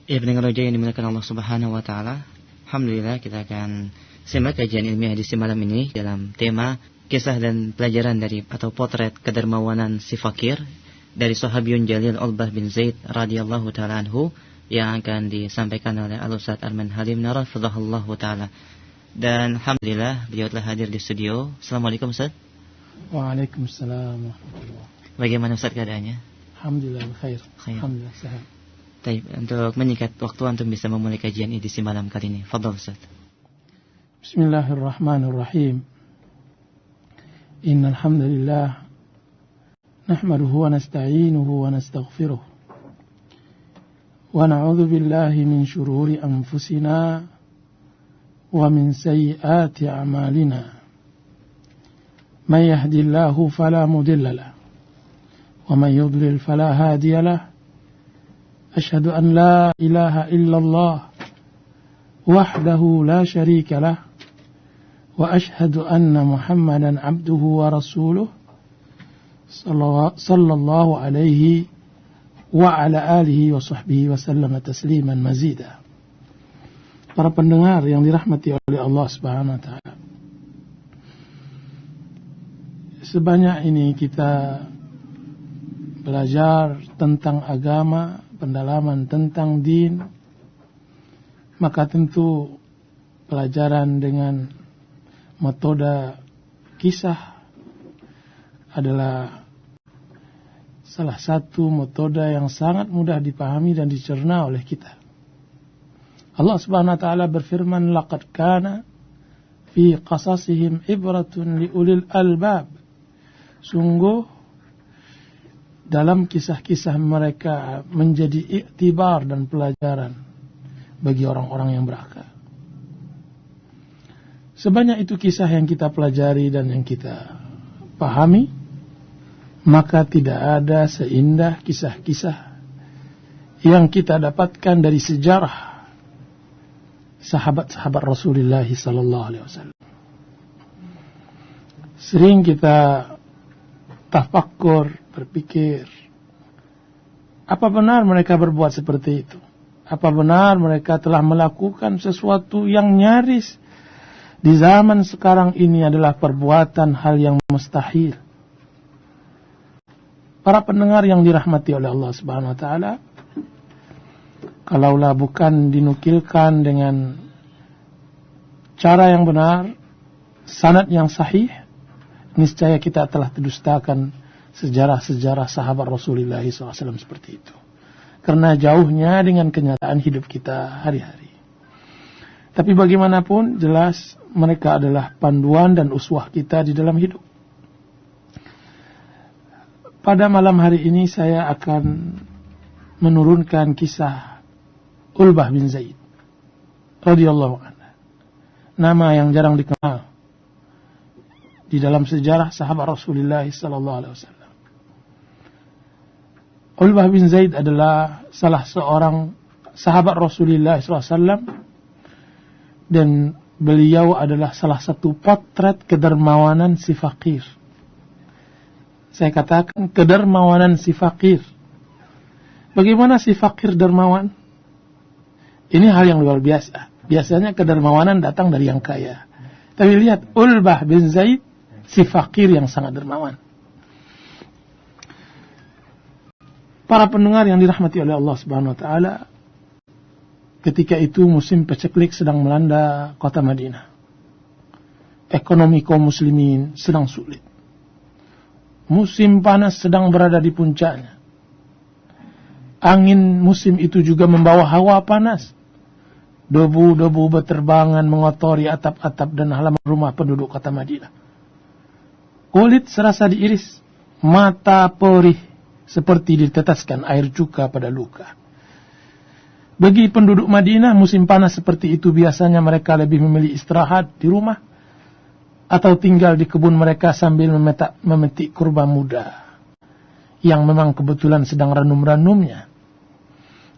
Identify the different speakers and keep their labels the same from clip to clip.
Speaker 1: Ya, pendengar roja yang dimuliakan Allah Subhanahu wa taala. Alhamdulillah kita akan simak kajian ilmiah edisi malam ini dalam tema kisah dan pelajaran dari atau potret kedermawanan si fakir dari Sahabiyun Jalil Uqbah bin Zaid radhiyallahu taala anhu yang akan disampaikan oleh Al-Ustaz Arman Halim Narafadhahullahu taala. Dan alhamdulillah beliau telah hadir di studio. Assalamualaikum Ustaz.
Speaker 2: Waalaikumsalam warahmatullahi.
Speaker 1: Bagaimana Ustaz keadaannya?
Speaker 2: Alhamdulillah khair. Alhamdulillah sehat.
Speaker 1: Baik, untuk menyingkat waktu antum bisa memulai kajian edisi malam kali ini. Fadhal Ustaz.
Speaker 2: Bismillahirrahmanirrahim. Innal hamdalillah nahmaduhu wa nasta'inuhu wa nastaghfiruh. Wa na'udzu billahi min shururi anfusina wa min sayyiati a'malina. May yahdihillahu fala mudilla lahu wa may yudlil fala hadiya lahu. أشهد أن لا إله إلا الله وحده لا شريك له وأشهد أن محمدا عبده ورسوله صلى الله عليه وعلى آله وصحبه وسلم تسليما مزيدا. Para pendengar yang dirahmati oleh Allah Subhanahu wa taala. Sebanyak ini kita belajar tentang agama, pendalaman tentang din, maka tentu pelajaran dengan metode kisah adalah salah satu metode yang sangat mudah dipahami dan dicerna oleh kita. Allah Subhanahu wa taala berfirman, laqad kana fi qasasihim ibratun liulil albab. Sungguh dalam kisah-kisah mereka menjadi iktibar dan pelajaran bagi orang-orang yang berakal. Sebanyak itu kisah yang kita pelajari dan yang kita pahami, maka tidak ada seindah kisah-kisah yang kita dapatkan dari sejarah sahabat-sahabat Rasulullah SAW. Sering kita tafakkur, berpikir, apa benar mereka berbuat seperti itu? Apa benar mereka telah melakukan sesuatu yang nyaris di zaman sekarang ini adalah perbuatan hal yang mustahil? Para pendengar yang dirahmati oleh Allah Subhanahu wa taala, kalaulah bukan dinukilkan dengan cara yang benar, sanad yang sahih, niscaya kita telah terdustakan sejarah-sejarah sahabat Rasulullah SAW seperti itu. Karena jauhnya dengan kenyataan hidup kita hari-hari. Tapi bagaimanapun jelas mereka adalah panduan dan uswah kita di dalam hidup. Pada malam hari ini saya akan menurunkan kisah Uqbah bin Zaid radhiyallahu anhu. Nama yang jarang dikenal di dalam sejarah sahabat Rasulullah SAW. Uqbah bin Zaid adalah salah seorang sahabat Rasulullah SAW dan beliau adalah salah satu potret kedermawanan si fakir. Saya katakan kedermawanan si fakir. Bagaimana si fakir dermawan? Ini hal yang luar biasa. Biasanya kedermawanan datang dari yang kaya. Tapi lihat Uqbah bin Zaid, si fakir yang sangat dermawan. Para pendengar yang dirahmati oleh Allah Subhanahu wa taala, ketika itu musim paceklik sedang melanda kota Madinah. Ekonomi kaum muslimin sedang sulit. Musim panas sedang berada di puncaknya. Angin musim itu juga membawa hawa panas. Debu-debu berterbangan mengotori atap-atap dan halaman rumah penduduk kota Madinah. Kulit serasa diiris, mata perih seperti diteteskan air cuka pada luka. Bagi penduduk Madinah, musim panas seperti itu biasanya mereka lebih memilih istirahat di rumah atau tinggal di kebun mereka sambil memetik kurma muda yang memang kebetulan sedang ranum-ranumnya,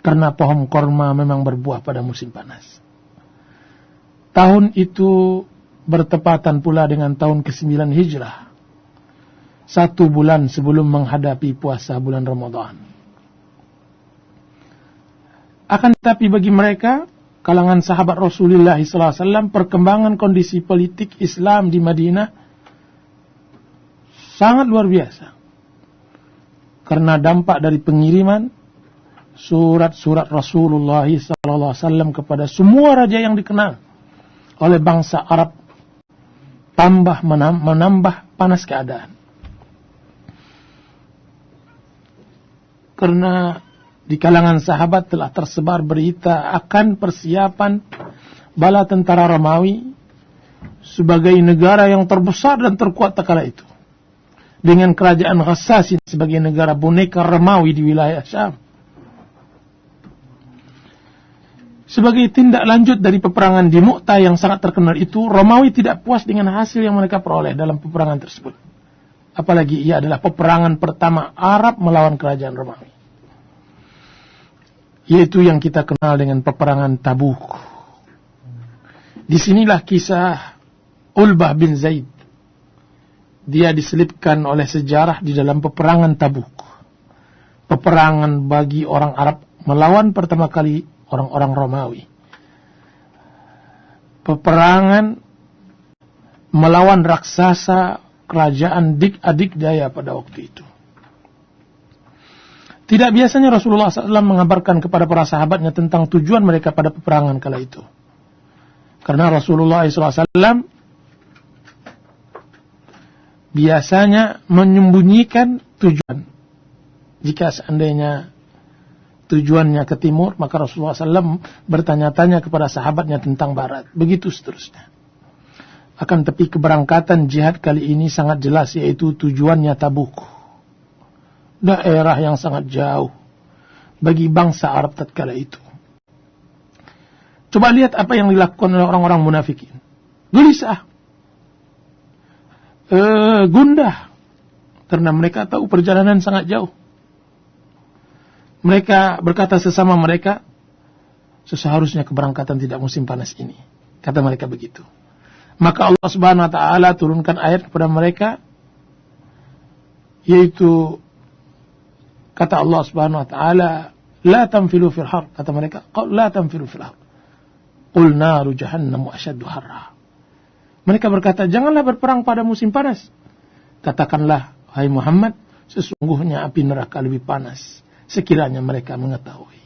Speaker 2: karena pohon kurma memang berbuah pada musim panas. Tahun itu bertepatan pula dengan tahun ke-9 Hijrah, 1 bulan sebelum menghadapi puasa bulan Ramadan. Akan tetapi bagi mereka, kalangan sahabat Rasulullah SAW, perkembangan kondisi politik Islam di Madinah sangat luar biasa. Karena dampak dari pengiriman surat-surat Rasulullah SAW kepada semua raja yang dikenal oleh bangsa Arab, tambah menambah panas keadaan. Karena di kalangan sahabat telah tersebar berita akan persiapan bala tentara Romawi sebagai negara yang terbesar dan terkuat kala itu, dengan kerajaan Ghassasin sebagai negara boneka Romawi di wilayah Syam. Sebagai tindak lanjut dari peperangan di Mu'tah yang sangat terkenal itu, Romawi tidak puas dengan hasil yang mereka peroleh dalam peperangan tersebut. Apalagi ia adalah peperangan pertama Arab melawan kerajaan Romawi, yaitu yang kita kenal dengan peperangan Tabuk. Disinilah kisah Ulbah bin Zaid. Dia diselipkan oleh sejarah di dalam peperangan Tabuk. Peperangan bagi orang Arab melawan pertama kali orang-orang Romawi. Peperangan melawan raksasa kerajaan Dik-Adikdaya pada waktu itu. Tidak biasanya Rasulullah SAW mengabarkan kepada para sahabatnya tentang tujuan mereka pada peperangan kala itu. Karena Rasulullah SAW biasanya menyembunyikan tujuan. Jika seandainya tujuannya ke timur, maka Rasulullah SAW bertanya-tanya kepada sahabatnya tentang barat. Begitu seterusnya. Akan tetapi keberangkatan jihad kali ini sangat jelas, yaitu tujuannya Tabuk. Daerah yang sangat jauh bagi bangsa Arab tatkala itu. Coba lihat apa yang dilakukan oleh orang-orang munafikin. Gelisah, gundah, karena mereka tahu perjalanan sangat jauh. Mereka berkata sesama mereka, seharusnya keberangkatan tidak musim panas ini. Kata mereka begitu. Maka Allah Subhanahu wa taala turunkan ayat kepada mereka, yaitu kata Allah Subhanahu wa taala, la tanfilu fil har. Kata mereka, la tanfilu fil har. Qul naru jahannam asyaddu harra. Mereka berkata, janganlah berperang pada musim panas. Katakanlah, hai Muhammad, sesungguhnya api neraka lebih panas, sekiranya mereka mengetahui.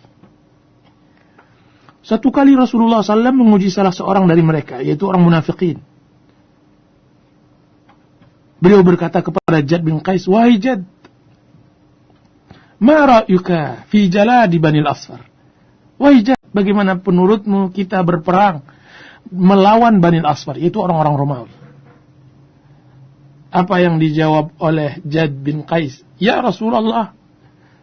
Speaker 2: Satu kali Rasulullah SAW menguji salah seorang dari mereka, yaitu orang munafikin. Beliau berkata kepada Jad bin Qais, wahai Jad, ma ra'yuka fi jaladi Banil Asfar. Wahai Jad, bagaimana penurutmu kita berperang melawan Banil Asfar, yaitu orang-orang Romawi? Apa yang dijawab oleh Jad bin Qais? Ya Rasulullah,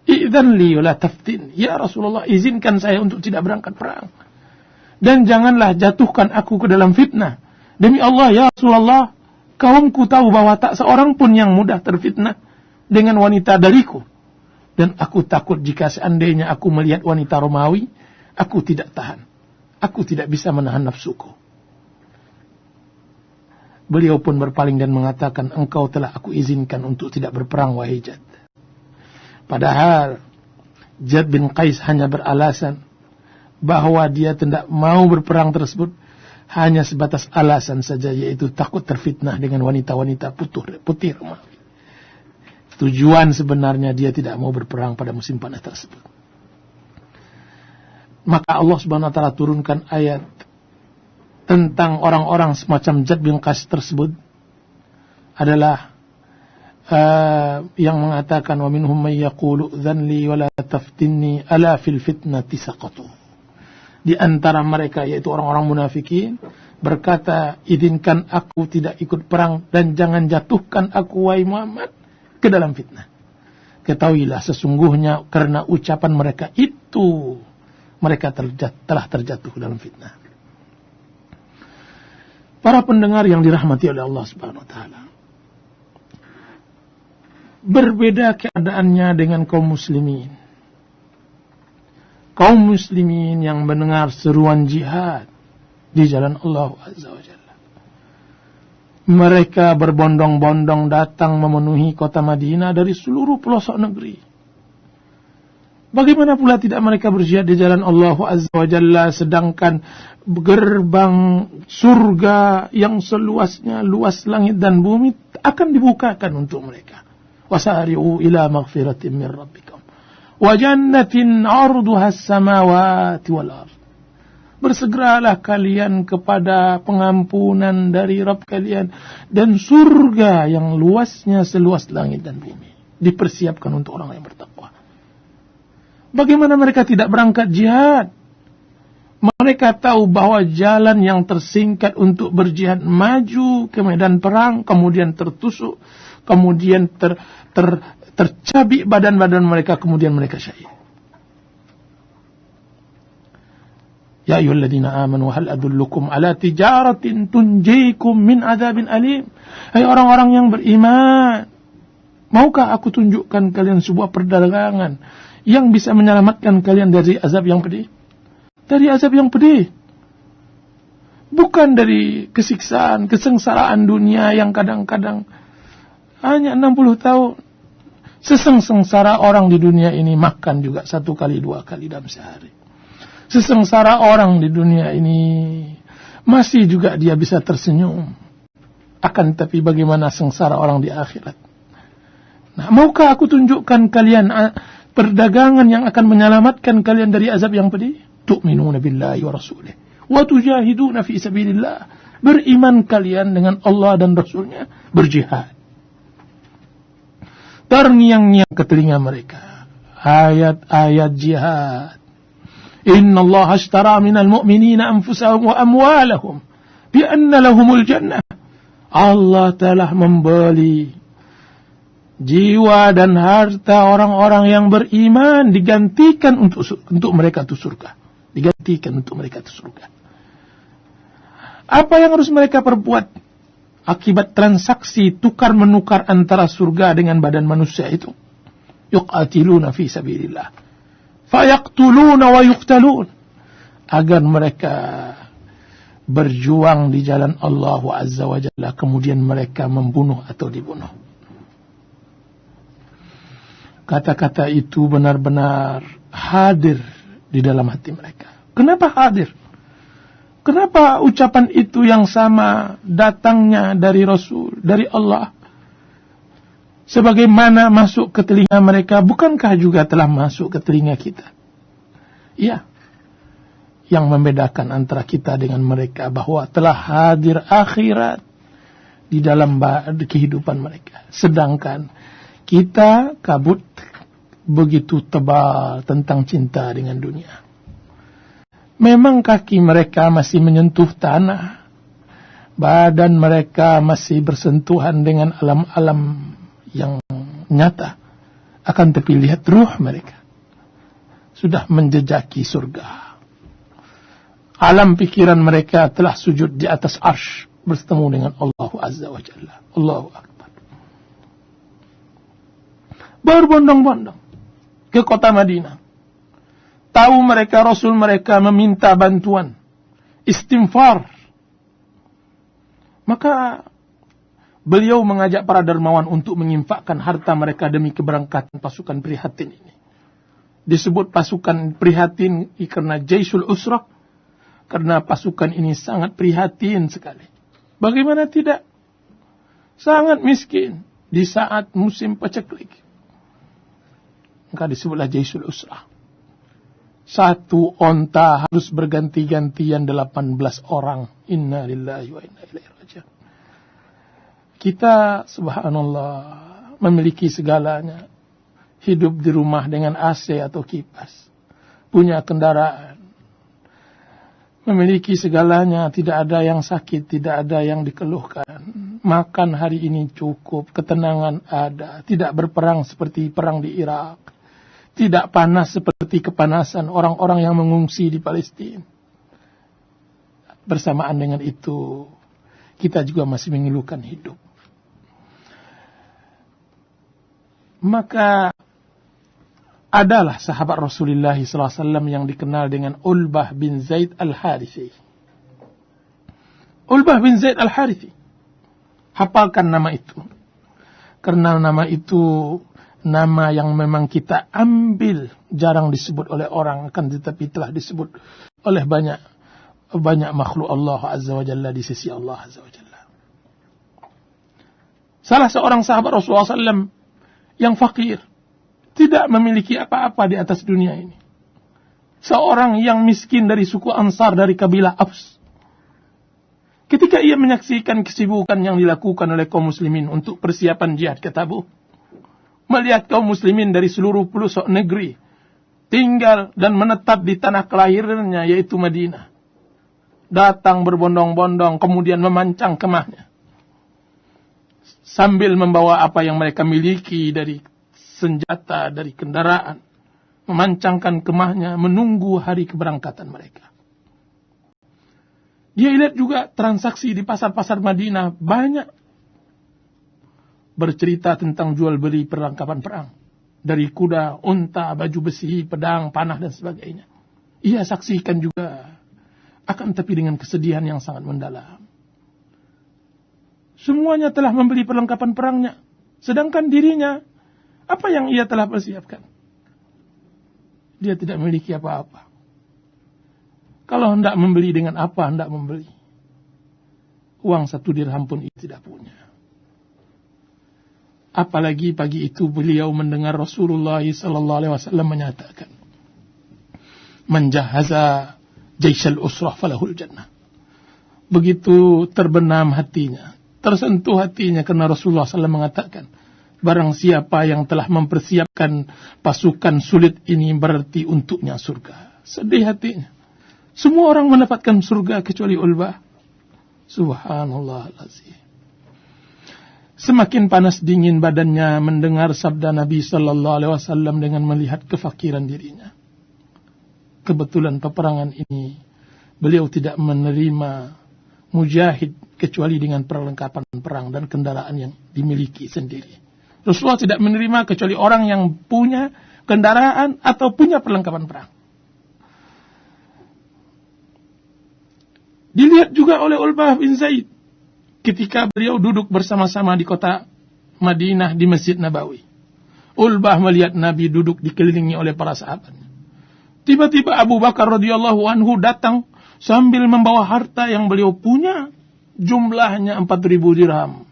Speaker 2: idzan li wa la taftin. Ya Rasulullah, izinkan saya untuk tidak berangkat perang. Dan janganlah jatuhkan aku ke dalam fitnah. Demi Allah, ya Rasulullah, kaumku tahu bahwa tak seorang pun yang mudah terfitnah dengan wanita dariku. Dan aku takut jika seandainya aku melihat wanita Romawi, aku tidak tahan. Aku tidak bisa menahan nafsuku. Beliau pun berpaling dan mengatakan, engkau telah aku izinkan untuk tidak berperang, wahai Jad. Padahal Jad bin Qais hanya beralasan bahwa dia tidak mau berperang tersebut hanya sebatas alasan saja, yaitu takut terfitnah dengan wanita-wanita putih Romawi. Tujuan sebenarnya dia tidak mau berperang pada musim panas tersebut. Maka Allah Subhanahu wa taala turunkan ayat tentang orang-orang semacam Jad bin Qais tersebut, adalah yang mengatakan, wa minhum may yaqulu dzanli wa la taftinni ala fil fitnati saqatu. Di antara mereka, yaitu orang-orang munafikin, berkata, izinkan aku tidak ikut perang dan jangan jatuhkan aku, wahai Muhammad, ke dalam fitnah. Ketahuilah sesungguhnya karena ucapan mereka itu, mereka telah terjatuh dalam fitnah. Para pendengar yang dirahmati oleh Allah Subhanahu wa taala, berbeda keadaannya dengan kaum muslimin. Kaum muslimin yang mendengar seruan jihad di jalan Allah Azza wa Jalla, mereka berbondong-bondong datang memenuhi kota Madinah dari seluruh pelosok negeri. Bagaimana pula tidak mereka berjihad di jalan Allah Azza wa Jalla, sedangkan gerbang surga yang seluasnya luas langit dan bumi akan dibukakan untuk mereka. Wasari'u ila maghfiratin min rabbikum wa jannatin 'arduha as-samawati wal ardh. Bersegeralah kalian kepada pengampunan dari Rabb kalian dan surga yang luasnya seluas langit dan bumi. Dipersiapkan untuk orang yang bertakwa. Bagaimana mereka tidak berangkat jihad? Mereka tahu bahwa jalan yang tersingkat untuk berjihad maju ke medan perang, kemudian tertusuk, kemudian tercabik badan-badan mereka, kemudian mereka syahid. Ya ayyuhalladzina amanu hal adullukum ala tijaratin tunjikum min adzabin alim. Hai orang-orang yang beriman, maukah aku tunjukkan kalian sebuah perdagangan yang bisa menyelamatkan kalian dari azab yang pedih? Dari azab yang pedih. Bukan dari kesiksaan, kesengsaraan dunia yang kadang-kadang hanya 60 tahun. Sesengsara orang di dunia ini makan juga 1 kali 2 kali dalam sehari. Sesengsara orang di dunia ini masih juga dia bisa tersenyum. Akan tapi bagaimana sengsara orang di akhirat? Nah, maukah aku tunjukkan kalian perdagangan yang akan menyelamatkan kalian dari azab yang pedih? Tu'minuna billahi wa rasulih wa tujahiduna fi sabilillah. Beriman kalian dengan Allah dan Rasulnya, berjihad. Terngiang-ngiang ke telinga mereka ayat-ayat jihad. Inna Allah ashtara minal mu'minina anfusahum wa amwalahum bi anna lahumul jannah. Allah telah membeli jiwa dan harta orang-orang yang beriman, digantikan untuk mereka itu surga. Digantikan untuk mereka itu surga. Apa yang harus mereka perbuat akibat transaksi tukar-menukar antara surga dengan badan manusia itu? Yuqatiluna fi sabilillah fayaqtuluna wa yuqtalun, agar mereka berjuang di jalan Allah Azza wa Jalla, kemudian mereka membunuh atau dibunuh. Kata-kata itu benar-benar hadir di dalam hati mereka. Kenapa hadir? Kenapa ucapan itu yang sama datangnya dari Rasul, dari Allah, sebagaimana masuk ke telinga mereka, bukankah juga telah masuk ke telinga kita? Ya. Yang membedakan antara kita dengan mereka bahwa telah hadir akhirat di dalam kehidupan mereka. Sedangkan kita kabut begitu tebal tentang cinta dengan dunia. Memang kaki mereka masih menyentuh tanah. Badan mereka masih bersentuhan dengan alam-alam yang nyata. Akan tapi lihat ruh mereka sudah menjejaki surga. Alam pikiran mereka telah sujud di atas arsy bertemu dengan Allah Azza wa Jalla. Allahu Akbar. Berbondong-bondong ke kota Madinah. Tahu mereka Rasul mereka meminta bantuan, istighfar. Maka beliau mengajak para dermawan untuk menginfakkan harta mereka demi keberangkatan pasukan prihatin ini. Disebut pasukan prihatin karena Jaisul Usrah, karena pasukan ini sangat prihatin sekali. Bagaimana tidak? Sangat miskin di saat musim paceklik. Maka disebutlah Jaisul Usrah. 1 onta harus berganti-gantian 18 orang. Inna lillahi wa inna ilaihi raji'un. Kita subhanallah memiliki segalanya. Hidup di rumah dengan AC atau kipas. Punya kendaraan. Memiliki segalanya, tidak ada yang sakit, tidak ada yang dikeluhkan. Makan hari ini cukup, ketenangan ada. Tidak berperang seperti perang di Irak. Tidak panas seperti kepanasan orang-orang yang mengungsi di Palestina. Bersamaan dengan itu, kita juga masih mengeluhkan hidup. Maka adalah sahabat Rasulullah SAW yang dikenal dengan Ulbah bin Zaid Al-Harithi. Ulbah bin Zaid Al-Harithi. Hafalkan nama itu. Karena nama itu nama yang memang kita ambil, jarang disebut oleh orang, akan tetapi telah disebut oleh banyak makhluk Allah Azza wa Jalla di sisi Allah Azza wa Jalla. Salah seorang sahabat Rasulullah SAW yang fakir, tidak memiliki apa-apa di atas dunia ini. Seorang yang miskin dari suku Ansar dari kabilah Aus. Ketika ia menyaksikan kesibukan yang dilakukan oleh kaum muslimin untuk persiapan jihad ke Tabuk, melihat kaum muslimin dari seluruh pelosok negeri tinggal dan menetap di tanah kelahirannya yaitu Madinah, datang berbondong-bondong kemudian memancang kemahnya sambil membawa apa yang mereka miliki dari senjata, dari kendaraan, memancangkan kemahnya menunggu hari keberangkatan mereka. Dia lihat juga transaksi di pasar-pasar Madinah banyak bercerita tentang jual beli perlengkapan perang. Dari kuda, unta, baju besi, pedang, panah dan sebagainya. Ia saksikan juga, akan tapi dengan kesedihan yang sangat mendalam. Semuanya telah membeli perlengkapan perangnya. Sedangkan dirinya, apa yang ia telah persiapkan? Dia tidak memiliki apa-apa. Kalau hendak membeli dengan apa hendak membeli? Uang 1 dirham pun ia tidak punya. Apalagi pagi itu beliau mendengar Rasulullah SAW menyatakan, "Man jahaza jaisyal usrah falahul jannah." Begitu terbenam hatinya, tersentuh hatinya karena Rasulullah SAW mengatakan, barang siapa yang telah mempersiapkan pasukan sulit ini berarti untuknya surga. Sedih hatinya. Semua orang mendapatkan surga kecuali Ulbah. Subhanallahal-azim. Semakin panas dingin badannya mendengar sabda Nabi sallallahu alaihi wasallam dengan melihat kefakiran dirinya. Kebetulan peperangan ini beliau tidak menerima mujahid kecuali dengan perlengkapan perang dan kendaraan yang dimiliki sendiri. Rasulullah tidak menerima kecuali orang yang punya kendaraan atau punya perlengkapan perang. Dilihat juga oleh Ulbah bin Zaid ketika beliau duduk bersama-sama di kota Madinah di Masjid Nabawi. Ulbah melihat Nabi duduk dikelilingi oleh para sahabatnya. Tiba-tiba Abu Bakar radhiyallahu anhu datang sambil membawa harta yang beliau punya, jumlahnya 4.000 dirham.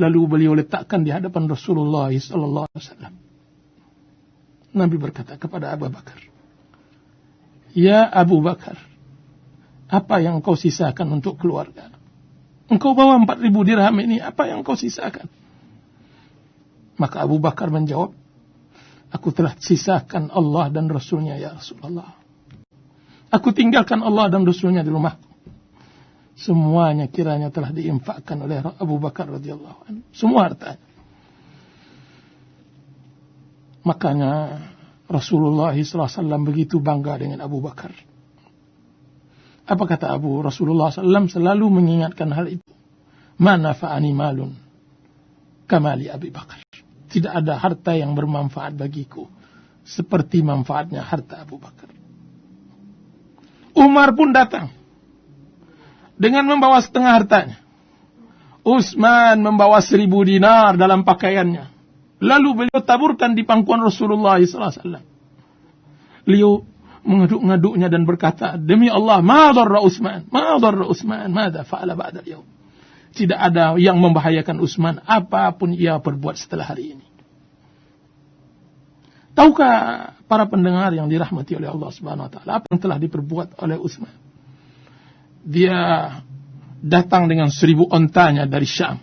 Speaker 2: Lalu beliau letakkan di hadapan Rasulullah sallallahu alaihi wasallam. Nabi berkata kepada Abu Bakar, "Ya Abu Bakar, apa yang kau sisakan untuk keluarga? Engkau bawa 4.000 dirham ini, apa yang kau sisakan?" Maka Abu Bakar menjawab, "Aku telah sisakan Allah dan Rasulnya ya Rasulullah. Aku tinggalkan Allah dan Rasulnya di rumahku." Semuanya kiranya telah diinfakkan oleh Abu Bakar radhiyallahu anhu. Semua hartanya. Makanya Rasulullah SAW begitu bangga dengan Abu Bakar. Apa kata Rasulullah SAW selalu mengingatkan hal itu. Ma nafa'ani malun kamali Abi Bakar. Tidak ada harta yang bermanfaat bagiku seperti manfaatnya harta Abu Bakar. Umar pun datang dengan membawa setengah hartanya. Utsman membawa 1.000 dinar dalam pakaiannya. Lalu beliau taburkan di pangkuan Rasulullah SAW. Beliau mengaduk-ngaduknya dan berkata, "Demi Allah, ma dharra Utsman, madza fa'ala ba'da al-yaum." Tidak ada yang membahayakan Utsman apapun ia perbuat setelah hari ini. Tahukah para pendengar yang dirahmati oleh Allah Subhanahu wa taala apa yang telah diperbuat oleh Utsman? Dia datang dengan 1.000 ontanya dari Syam,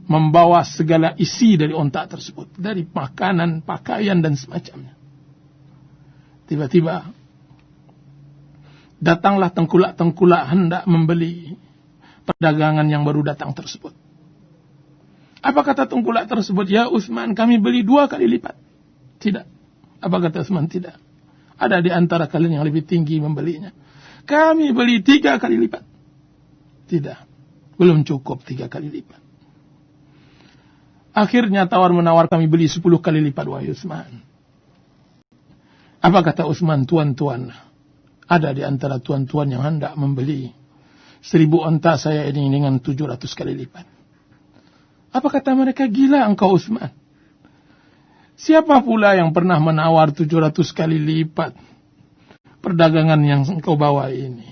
Speaker 2: membawa segala isi dari onta tersebut, dari makanan, pakaian dan semacamnya. Tiba-tiba datanglah tengkulak-tengkulak hendak membeli perdagangan yang baru datang tersebut. Apa kata tengkulak tersebut? "Ya Utsman, kami beli 2 kali lipat." Tidak. Apa kata Utsman? Tidak. Ada di antara kalian yang lebih tinggi membelinya. "Kami beli 3 kali lipat." Tidak. Belum cukup 3 kali lipat. Akhirnya tawar-menawar, "Kami beli 10 kali lipat, wahai Utsman." Apa kata Utsman? "Tuan-tuan, ada di antara tuan-tuan yang hendak membeli 1.000 onta saya ini dengan 700 kali lipat." Apa kata mereka? Gila engkau Utsman. Siapa pula yang pernah menawar 700 kali lipat perdagangan yang engkau bawa ini?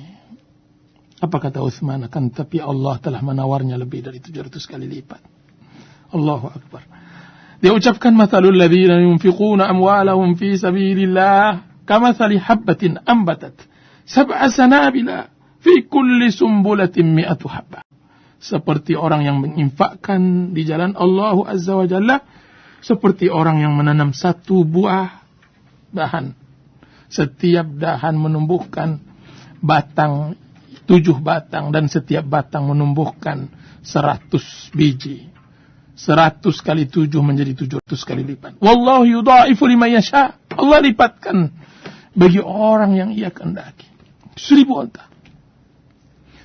Speaker 2: Apa kata Utsman? Akan tapi Allah telah menawarnya lebih dari 700 kali lipat. Allahu Akbar. Dia ucapkan, mathalul ladzina yunfiquna amwalahum fi sabilillah kamathali habbatin ambatat sab'a sanabila fi kulli sumbulatin mi'atu habbah. Seperti orang yang menginfakkan di jalan Allah Azza wa Jalla, seperti orang yang menanam satu buah dahan. Setiap dahan menumbuhkan batang, 7 batang, dan setiap batang menumbuhkan 100 biji. 100 kali 7 menjadi 700 kali lipat. Wallahu yudha'ifu liman yasha. Allah lipatkan bagi orang yang ia kehendaki. 1000 onta.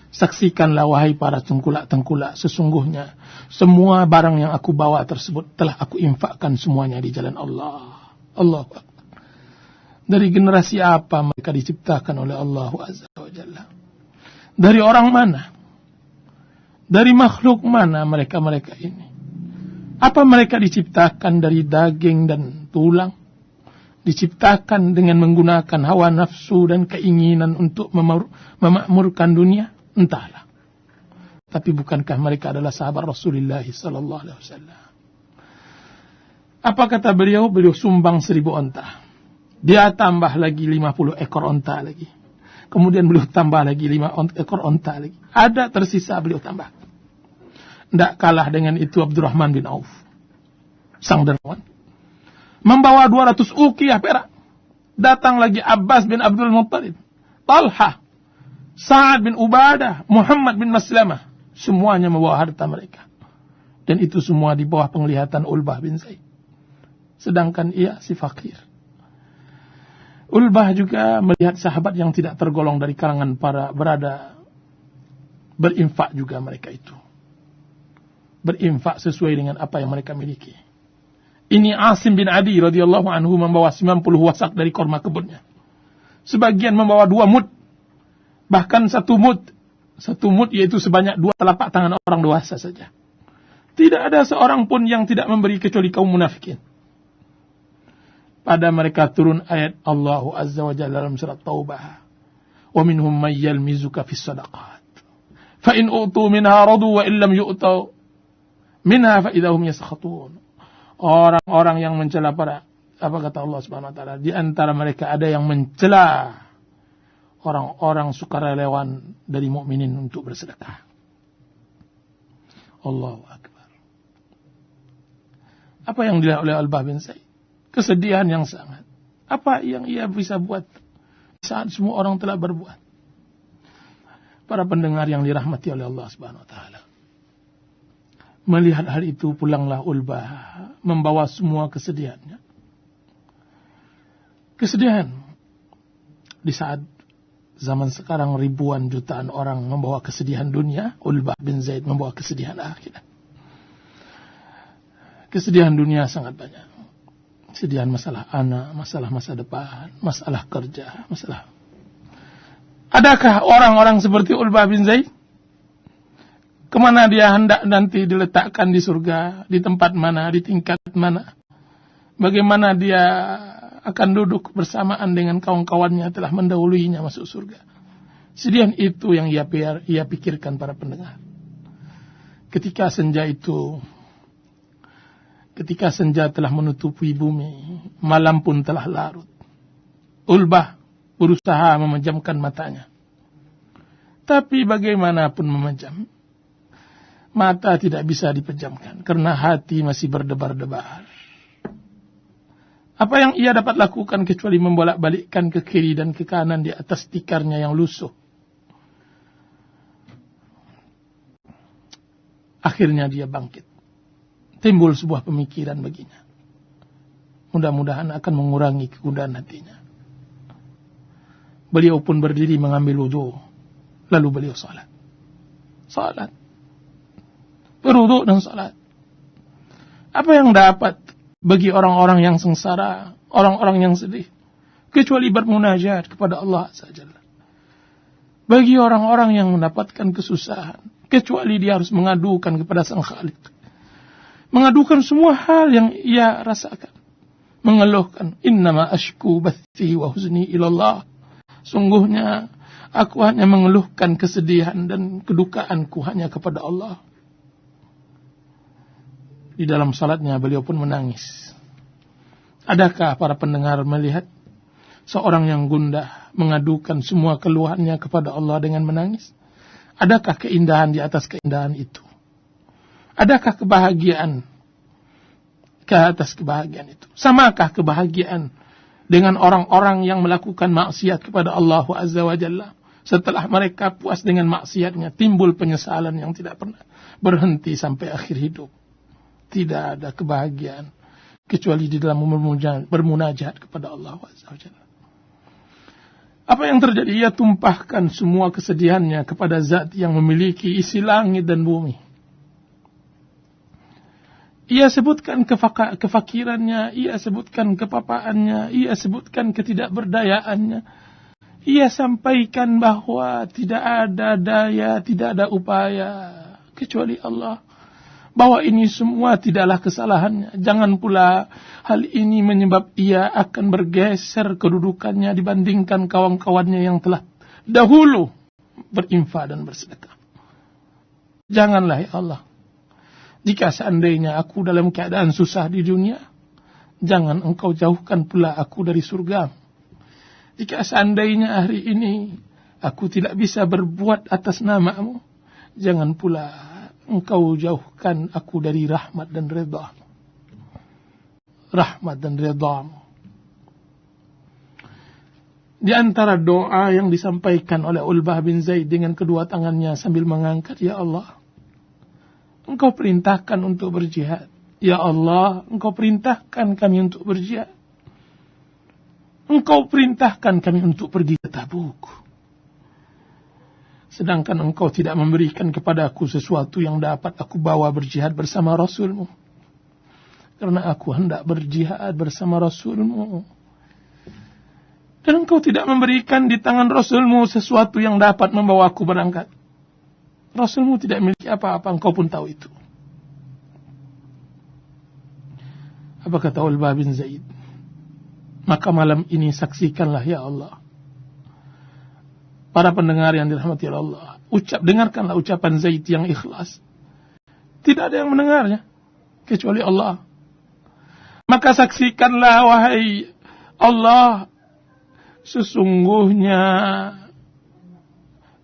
Speaker 2: Saksikanlah wahai para tengkulak-tengkulak, sesungguhnya semua barang yang aku bawa tersebut telah aku infakkan semuanya di jalan Allah. Allahu Akbar. Dari generasi apa mereka diciptakan oleh Allah Azza wa Jalla? Dari orang mana? Dari makhluk mana mereka-mereka ini? Apa mereka diciptakan dari daging dan tulang? Diciptakan dengan menggunakan hawa nafsu dan keinginan untuk memakmurkan dunia? Entahlah. Tapi bukankah mereka adalah sahabat Rasulullah sallallahu alaihi wasallam? Apa kata beliau? Beliau sumbang 1000 onta. Dia tambah lagi 50 ekor onta lagi. Kemudian beliau tambah lagi 5 ekor onta lagi. Ada tersisa beliau tambah. Tidak kalah dengan itu Abdurrahman bin Auf, sang dermawan, membawa 200 uqiyah perak. Datang lagi Abbas bin Abdul Muttalib, Talha, Sa'ad bin Ubadah, Muhammad bin Maslamah. Semuanya membawa harta mereka. Dan itu semua di bawah penglihatan Ulbah bin Zaid. Sedangkan ia si fakir. Ulbah juga melihat sahabat yang tidak tergolong dari kalangan para berada berinfak juga mereka itu. Berinfak sesuai dengan apa yang mereka miliki. Ini Asim bin Adi radhiyallahu anhu membawa 90 wasak dari korma kebunnya. Sebagian membawa 2 mud. Bahkan 1 mud. 1 mud yaitu sebanyak 2 telapak tangan orang dewasa saja. Tidak ada seorang pun yang tidak memberi kecuali kaum munafikin. Pada mereka turun ayat Allah Azza wa Jalla dalam surat Taubah. Wa minhum may yalmizuka fis sadaqat. Fa in utu minha radu wa illam yu'tu minha fa idahum yaskhatun. Orang-orang yang mencela para, apa kata Allah Subhanahu wa taala, di antara mereka ada yang mencela orang-orang sukarelawan dari mukminin untuk bersedekah. Allahu Akbar. Apa yang dilihat oleh Al-Bah bin Zaid? Kesedihan yang sangat. Apa yang ia bisa buat saat semua orang telah berbuat? Para pendengar yang dirahmati oleh Allah Subhanahu wa taala. Melihat hal itu, pulanglah Ulbah membawa semua kesedihannya. Kesedihan di saat zaman sekarang ribuan jutaan orang membawa kesedihan dunia, Ulbah bin Zaid membawa kesedihan akhirat. Kesedihan dunia sangat banyak. Kesedihan masalah anak, masalah masa depan, masalah kerja, masalah. Adakah orang-orang seperti Ulbah bin Zaid? Kemana dia hendak nanti diletakkan di surga? Di tempat mana? Di tingkat mana? Bagaimana dia akan duduk bersamaan dengan kawan-kawannya telah mendahuluinya masuk surga? Kesedihan itu yang ia pikirkan para pendengar. Ketika senja telah menutupi bumi, malam pun telah larut. Ulbah berusaha memejamkan matanya. Tapi bagaimanapun memejam, mata tidak bisa dipejamkan karena hati masih berdebar-debar. Apa yang ia dapat lakukan kecuali membolak-balikkan ke kiri dan ke kanan di atas tikarnya yang lusuh. Akhirnya dia bangkit. Timbul sebuah pemikiran baginya. Mudah-mudahan akan mengurangi kegundahan hatinya. Beliau pun berdiri mengambil wudu. Lalu beliau salat. Salat. Berwudu dan salat. Apa yang dapat bagi orang-orang yang sengsara, orang-orang yang sedih, kecuali bermunajat kepada Allah saja. Bagi orang-orang yang mendapatkan kesusahan, kecuali dia harus mengadukan kepada Sang Khaliq. mengadukan semua hal yang ia rasakan, mengeluhkan, innama ashku bathi wa huzni ilallah, sungguhnya aku hanya mengeluhkan kesedihan dan kedukaanku hanya kepada Allah. Di dalam salatnya beliau pun menangis. Adakah para pendengar melihat seorang yang gundah mengadukan semua keluhannya kepada Allah dengan menangis? Adakah keindahan di atas keindahan itu? Adakah kebahagiaan ke atas kebahagiaan itu? Samakah kebahagiaan dengan orang-orang yang melakukan maksiat kepada Allah Azza wa Jalla? Setelah mereka puas dengan maksiatnya, timbul penyesalan yang tidak pernah berhenti sampai akhir hidup. Tidak ada kebahagiaan kecuali di dalam bermunajat kepada Allah Azza wa Jalla. Apa yang terjadi? Ia tumpahkan semua kesedihannya kepada zat yang memiliki isi langit dan bumi. Ia sebutkan kefakirannya, ia sebutkan kepapaannya, ia sebutkan ketidakberdayaannya. Ia sampaikan bahwa tidak ada daya, tidak ada upaya kecuali Allah. Bahwa ini semua tidaklah kesalahannya. Jangan pula hal ini menyebab ia akan bergeser kedudukannya dibandingkan kawan-kawannya yang telah dahulu berinfak dan bersedekah. Janganlah ya Allah. Jika seandainya aku dalam keadaan susah di dunia, jangan engkau jauhkan pula aku dari surga. Jika seandainya hari ini aku tidak bisa berbuat atas nama-Mu, jangan pula engkau jauhkan aku dari rahmat dan redha. Rahmat dan redha-Mu. Di antara doa yang disampaikan oleh Ulbah bin Zaid dengan kedua tangannya sambil mengangkat, ya Allah, Engkau perintahkan untuk berjihad. Ya Allah, Engkau perintahkan kami untuk berjihad. Engkau perintahkan kami untuk pergi ke Tabuk. Sedangkan Engkau tidak memberikan kepadaku sesuatu yang dapat aku bawa berjihad bersama Rasul-Mu. Karena aku hendak berjihad bersama Rasul-Mu. Dan Engkau tidak memberikan di tangan Rasul-Mu sesuatu yang dapat membawa aku berangkat. Rasul-Mu tidak memiliki apa-apa, engkau pun tahu itu. Apa kata Ulbah bin Zaid? Maka malam ini saksikanlah ya Allah. Para pendengar yang dirahmati Allah, dengarkanlah ucapan Zaid yang ikhlas. Tidak ada yang mendengarnya kecuali Allah. Maka saksikanlah wahai Allah, sesungguhnya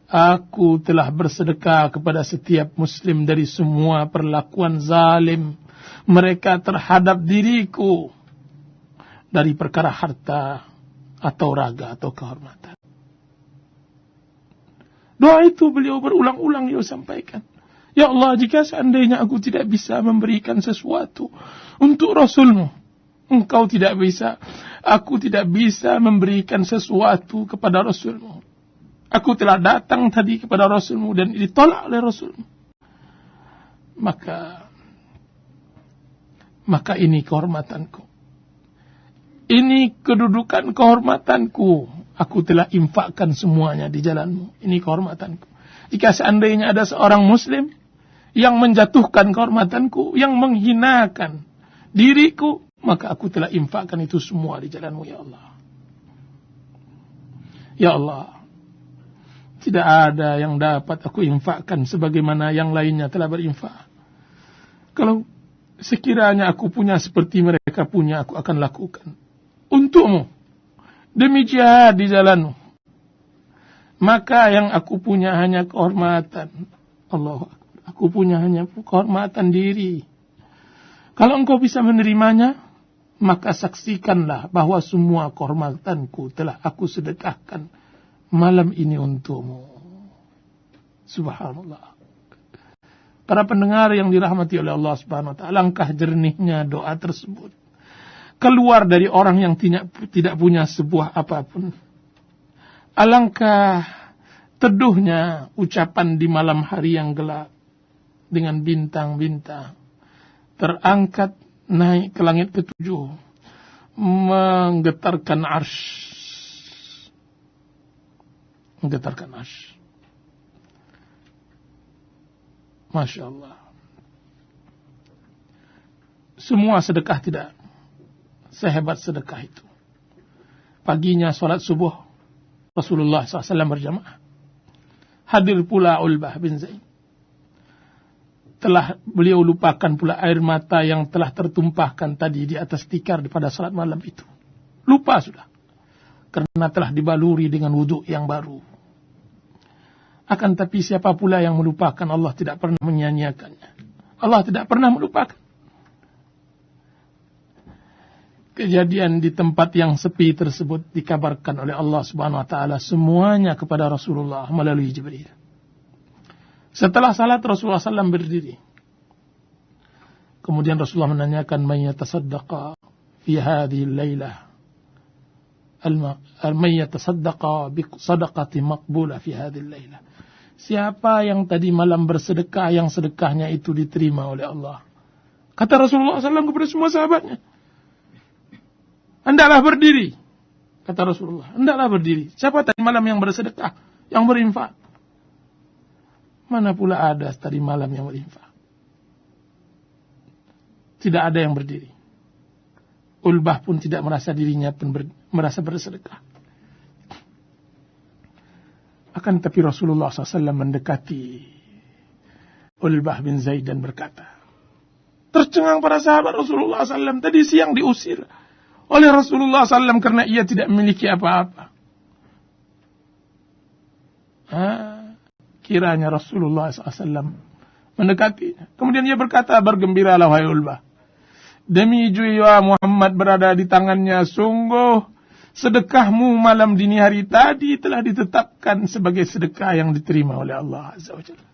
Speaker 2: aku telah bersedekah kepada setiap muslim dari semua perlakuan zalim mereka terhadap diriku dari perkara harta atau raga atau kehormatan. Doa itu beliau berulang-ulang beliau sampaikan. Ya Allah, jika seandainya aku tidak bisa memberikan sesuatu untuk Rasul-Mu, Engkau tidak bisa, aku tidak bisa memberikan sesuatu kepada Rasul-Mu. Aku telah datang tadi kepada Rasul-Mu dan ditolak oleh Rasul-Mu. Maka ini kehormatanku. Ini kedudukan kehormatanku. Aku telah infakkan semuanya di jalan-Mu. Ini kehormatanku. Jika seandainya ada seorang muslim yang menjatuhkan kehormatanku, yang menghinakan diriku, maka aku telah infakkan itu semua di jalan-Mu ya Allah. Ya Allah, tidak ada yang dapat aku infakkan sebagaimana yang lainnya telah berinfak. Kalau sekiranya aku punya seperti mereka punya, aku akan lakukan untuk-Mu, demi jihad di jalan-Mu. Maka yang aku punya hanya kehormatan. Allah, aku punya hanya kehormatan diri. Kalau Engkau bisa menerimanya, maka saksikanlah bahwa semua kehormatanku telah aku sedekahkan malam ini untuk-Mu. Subhanallah. Para pendengar yang dirahmati oleh Allah Subhanahu wa taala, alangkah jernihnya doa tersebut. Keluar dari orang yang tidak punya sebuah apapun. Alangkah teduhnya ucapan di malam hari yang gelap dengan bintang-bintang terangkat naik ke langit ketujuh, menggetarkan arsy. Menggetarkan arsy. Masya Allah. semua sedekah tidak sehebat sedekah itu. Paginya sholat subuh, Rasulullah SAW berjamaah. Hadir pula Ulbah bin Zaid. Telah beliau lupakan pula air mata yang telah tertumpahkan tadi di atas tikar pada salat malam itu. Lupa sudah. Karena telah dibaluri dengan wudhu yang baru. Akan tapi siapa pula yang melupakan, Allah tidak pernah menyia-nyiakannya. Allah tidak pernah melupakan. Kejadian di tempat yang sepi tersebut dikabarkan oleh Allah Subhanahu wa taala semuanya kepada Rasulullah melalui Jibril. Setelah salat Rasulullah SAW berdiri. Kemudian Rasulullah menanyakan, "Man yatasaddaqa fi hadhihi al-lailah? Man yatasaddaqa bi sadaqati maqbulah fi hadhihi al-lailah?" Siapa yang tadi malam bersedekah yang sedekahnya itu diterima oleh Allah? Kata Rasulullah SAW kepada semua sahabatnya, "Hendaklah berdiri." Kata Rasulullah, "Hendaklah berdiri." Siapa tadi malam yang bersedekah, yang berinfak? Mana pula ada tadi malam yang berinfak? Tidak ada yang berdiri. Ulbah pun tidak merasa dirinya pun merasa bersedekah. Akan tapi Rasulullah SAW mendekati Ulbah bin Zaid dan berkata, tercengang para sahabat Rasulullah SAW, tadi siang diusir oleh Rasulullah SAW karena ia tidak memiliki apa-apa. Kiranya Rasulullah SAW mendekatinya. Kemudian ia berkata, "Bergembiralah wahai Ulbah. Demi jiwa Muhammad berada di tangannya, sungguh sedekahmu malam dini hari tadi telah ditetapkan sebagai sedekah yang diterima oleh Allah Azza wa Jalla."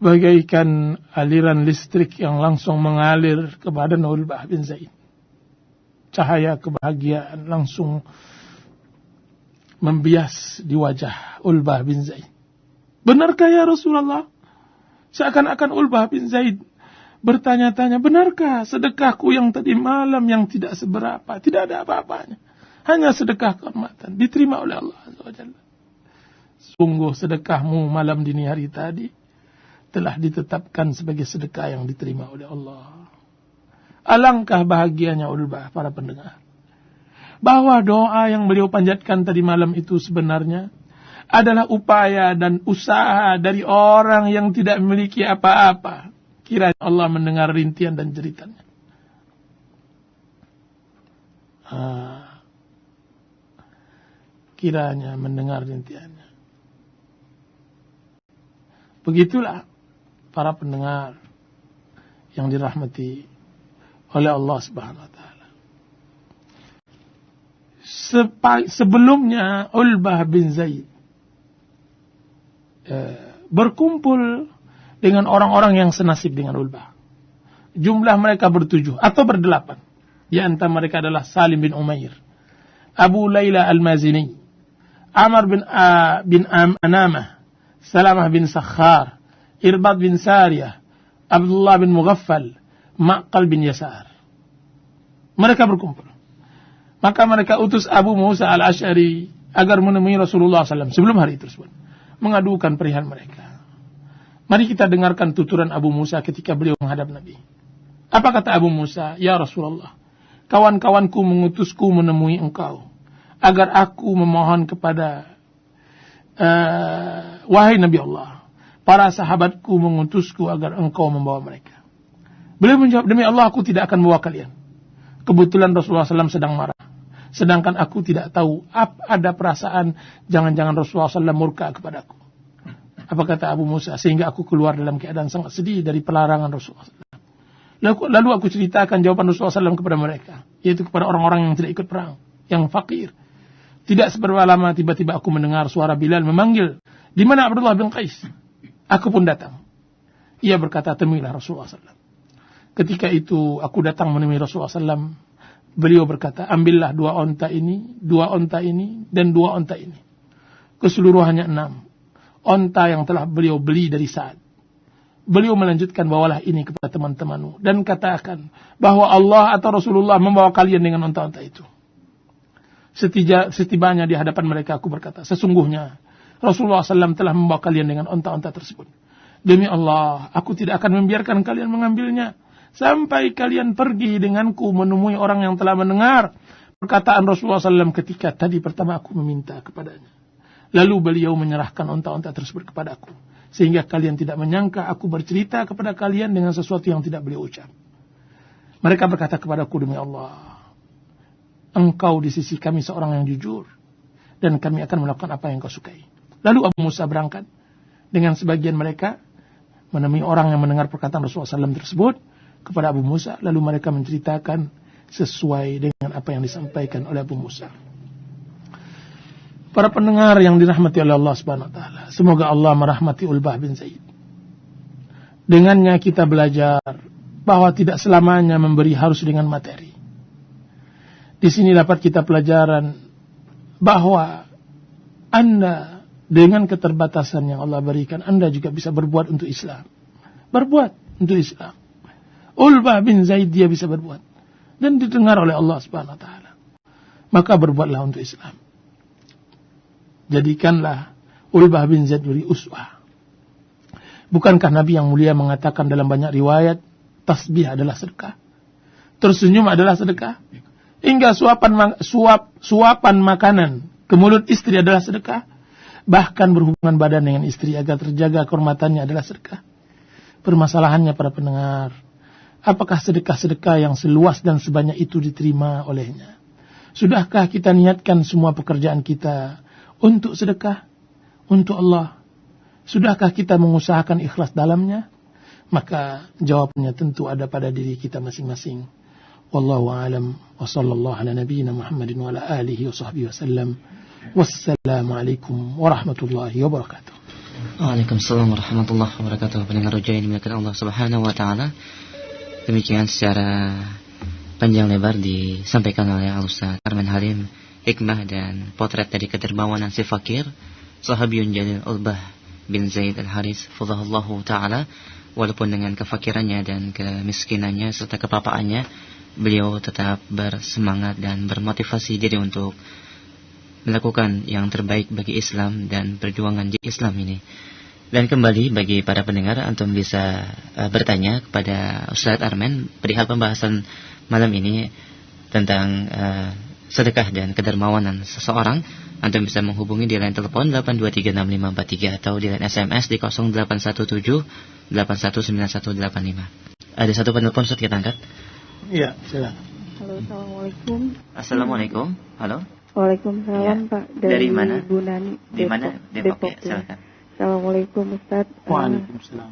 Speaker 2: Bagaikan aliran listrik yang langsung mengalir ke badan Ulbah bin Zaid. Cahaya kebahagiaan langsung membias di wajah Ulbah bin Zaid. "Benarkah ya Rasulullah?" Seakan-akan Ulbah bin Zaid bertanya-tanya, "Benarkah sedekahku yang tadi malam yang tidak seberapa, tidak ada apa-apanya, hanya sedekah kehormatan, diterima oleh Allah Azza wa Jalla?" Sungguh sedekahmu malam dini hari tadi telah ditetapkan sebagai sedekah yang diterima oleh Allah. Alangkah bahagianya Ulbah, para pendengar, bahwa doa yang beliau panjatkan tadi malam itu sebenarnya adalah upaya dan usaha dari orang yang tidak memiliki apa-apa. Kiranya Allah mendengar rintian dan jeritannya. Kiranya mendengar rintiannya. Begitulah para pendengar yang dirahmati oleh Allah Subhanahu wa taala. Sebelumnya Ulbah bin Zaid berkumpul dengan orang-orang yang senasib dengan Ulbah. Jumlah mereka bertujuh atau berdelapan. Di antara mereka adalah Salim bin Umair, Abu Layla al-Mazini, Amr bin Anamah, Salamah bin Sakhar, Irbad bin Sariyah, Abdullah bin Mughaffal, Ma'qal bin Yasar. Mereka berkumpul. Maka mereka utus Abu Musa al-Ash'ari agar menemui Rasulullah SAW sebelum hari tersebut, mengadukan perihal mereka. Mari kita dengarkan tuturan Abu Musa ketika beliau menghadap Nabi. Apa kata Abu Musa? "Ya Rasulullah, kawan-kawanku mengutusku menemui engkau agar aku memohon kepada wahai Nabi Allah, para sahabatku mengutusku agar engkau membawa mereka." Beliau menjawab, "Demi Allah, aku tidak akan membawa kalian. Kebetulan Rasulullah SAW sedang marah. Sedangkan aku tidak tahu ada perasaan jangan-jangan Rasulullah SAW murka kepadaku." Apa kata Abu Musa? "Sehingga aku keluar dalam keadaan sangat sedih dari pelarangan Rasulullah SAW. Lalu aku ceritakan jawaban Rasulullah SAW kepada mereka, yaitu kepada orang-orang yang tidak ikut perang, yang fakir. Tidak seberapa lama tiba-tiba aku mendengar suara Bilal memanggil, 'Di mana Abdullah bin Qais?' Aku pun datang. Ia berkata, 'Temuilah Rasulullah SAW.' Ketika itu aku datang menemui Rasulullah SAW. Beliau berkata, 'Ambillah 2 onta ini, 2 onta ini, dan 2 onta ini.' Keseluruhannya 6 onta yang telah beliau beli dari Sa'ad. Beliau melanjutkan, 'Bawalah ini kepada teman-temanmu dan katakan bahwa Allah atau Rasulullah membawa kalian dengan onta-onta itu.' Setibanya di hadapan mereka aku berkata, 'Sesungguhnya Rasulullah SAW telah membawa kalian dengan onta-onta tersebut. Demi Allah, aku tidak akan membiarkan kalian mengambilnya sampai kalian pergi denganku menemui orang yang telah mendengar perkataan Rasulullah SAW ketika tadi pertama aku meminta kepadanya. Lalu beliau menyerahkan onta-onta tersebut kepadaku, sehingga kalian tidak menyangka aku bercerita kepada kalian dengan sesuatu yang tidak beliau ucap. Mereka berkata kepadaku, demi Allah, engkau di sisi kami seorang yang jujur, dan kami akan melakukan apa yang kau sukai. Lalu Abu Musa berangkat dengan sebagian mereka menemui orang yang mendengar perkataan Rasulullah SAW tersebut kepada Abu Musa, lalu mereka menceritakan sesuai dengan apa yang disampaikan oleh Abu Musa. Para pendengar yang dirahmati oleh Allah Subhanahu wa taala, semoga Allah merahmati Ulbah bin Zaid. Dengannya kita belajar bahwa tidak selamanya memberi harus dengan materi. Di sini dapat kita pelajaran bahwa Anda dengan keterbatasan yang Allah berikan, Anda juga bisa berbuat untuk Islam. Berbuat untuk Islam. Ulbah bin Zaid dia bisa berbuat dan didengar oleh Allah Subhanahu wa taala. Maka berbuatlah untuk Islam. Jadikanlah Ulbah bin Zaid dari uswah. Bukankah Nabi yang mulia mengatakan dalam banyak riwayat, tasbih adalah sedekah, tersenyum adalah sedekah, hingga suapan makanan ke mulut istri adalah sedekah, bahkan berhubungan badan dengan istri agar terjaga kehormatannya adalah sedekah. Permasalahannya para pendengar, apakah sedekah-sedekah yang seluas dan sebanyak itu diterima olehnya? Sudahkah kita niatkan semua pekerjaan kita untuk sedekah, untuk Allah? Sudahkah kita mengusahakan ikhlas dalamnya? Maka jawabannya tentu ada pada diri kita masing-masing. Wallahu a'lam wa sallallahu ala nabiyyina Muhammadin wa ala alihi wa sahbihi wasallam. Wassalamualaikum warahmatullahi wabarakatuh.
Speaker 1: Waalaikumsalam warahmatullahi wabarakatuh. Pendengar Roja yang dimuliakan Allah Subhanahu wa taala. Demikian secara panjang lebar disampaikan oleh Al-Ustaz Arman Halim hikmah dan potret dari kedermawanan si fakir Sahabiyun Jalil Ulbah bin Zaid Al-Haris fadhahullahu ta'ala. Walaupun dengan kefakirannya dan kemiskinannya serta kepapaannya, beliau tetap bersemangat dan bermotivasi diri untuk melakukan yang terbaik bagi Islam dan perjuangan di Islam ini. Dan kembali bagi para pendengar, antum bisa bertanya kepada Ustaz Arman perihal pembahasan malam ini tentang sedekah dan kedermawanan seseorang. Antum bisa menghubungi di line telepon 8236543 atau di line SMS di 0817-819185. Ada satu penelpon, Ustaz, kita angkat.
Speaker 2: Iya, silakan.
Speaker 3: Halo, assalamualaikum.
Speaker 1: Assalamualaikum. Halo.
Speaker 3: Waalaikumsalam,
Speaker 1: Ya.
Speaker 3: Pak.
Speaker 1: Dari mana?
Speaker 3: Bu Nani.
Speaker 1: Di mana? Depok ya, silakan.
Speaker 3: Assalamualaikum, Ustaz.
Speaker 2: Waalaikumsalam.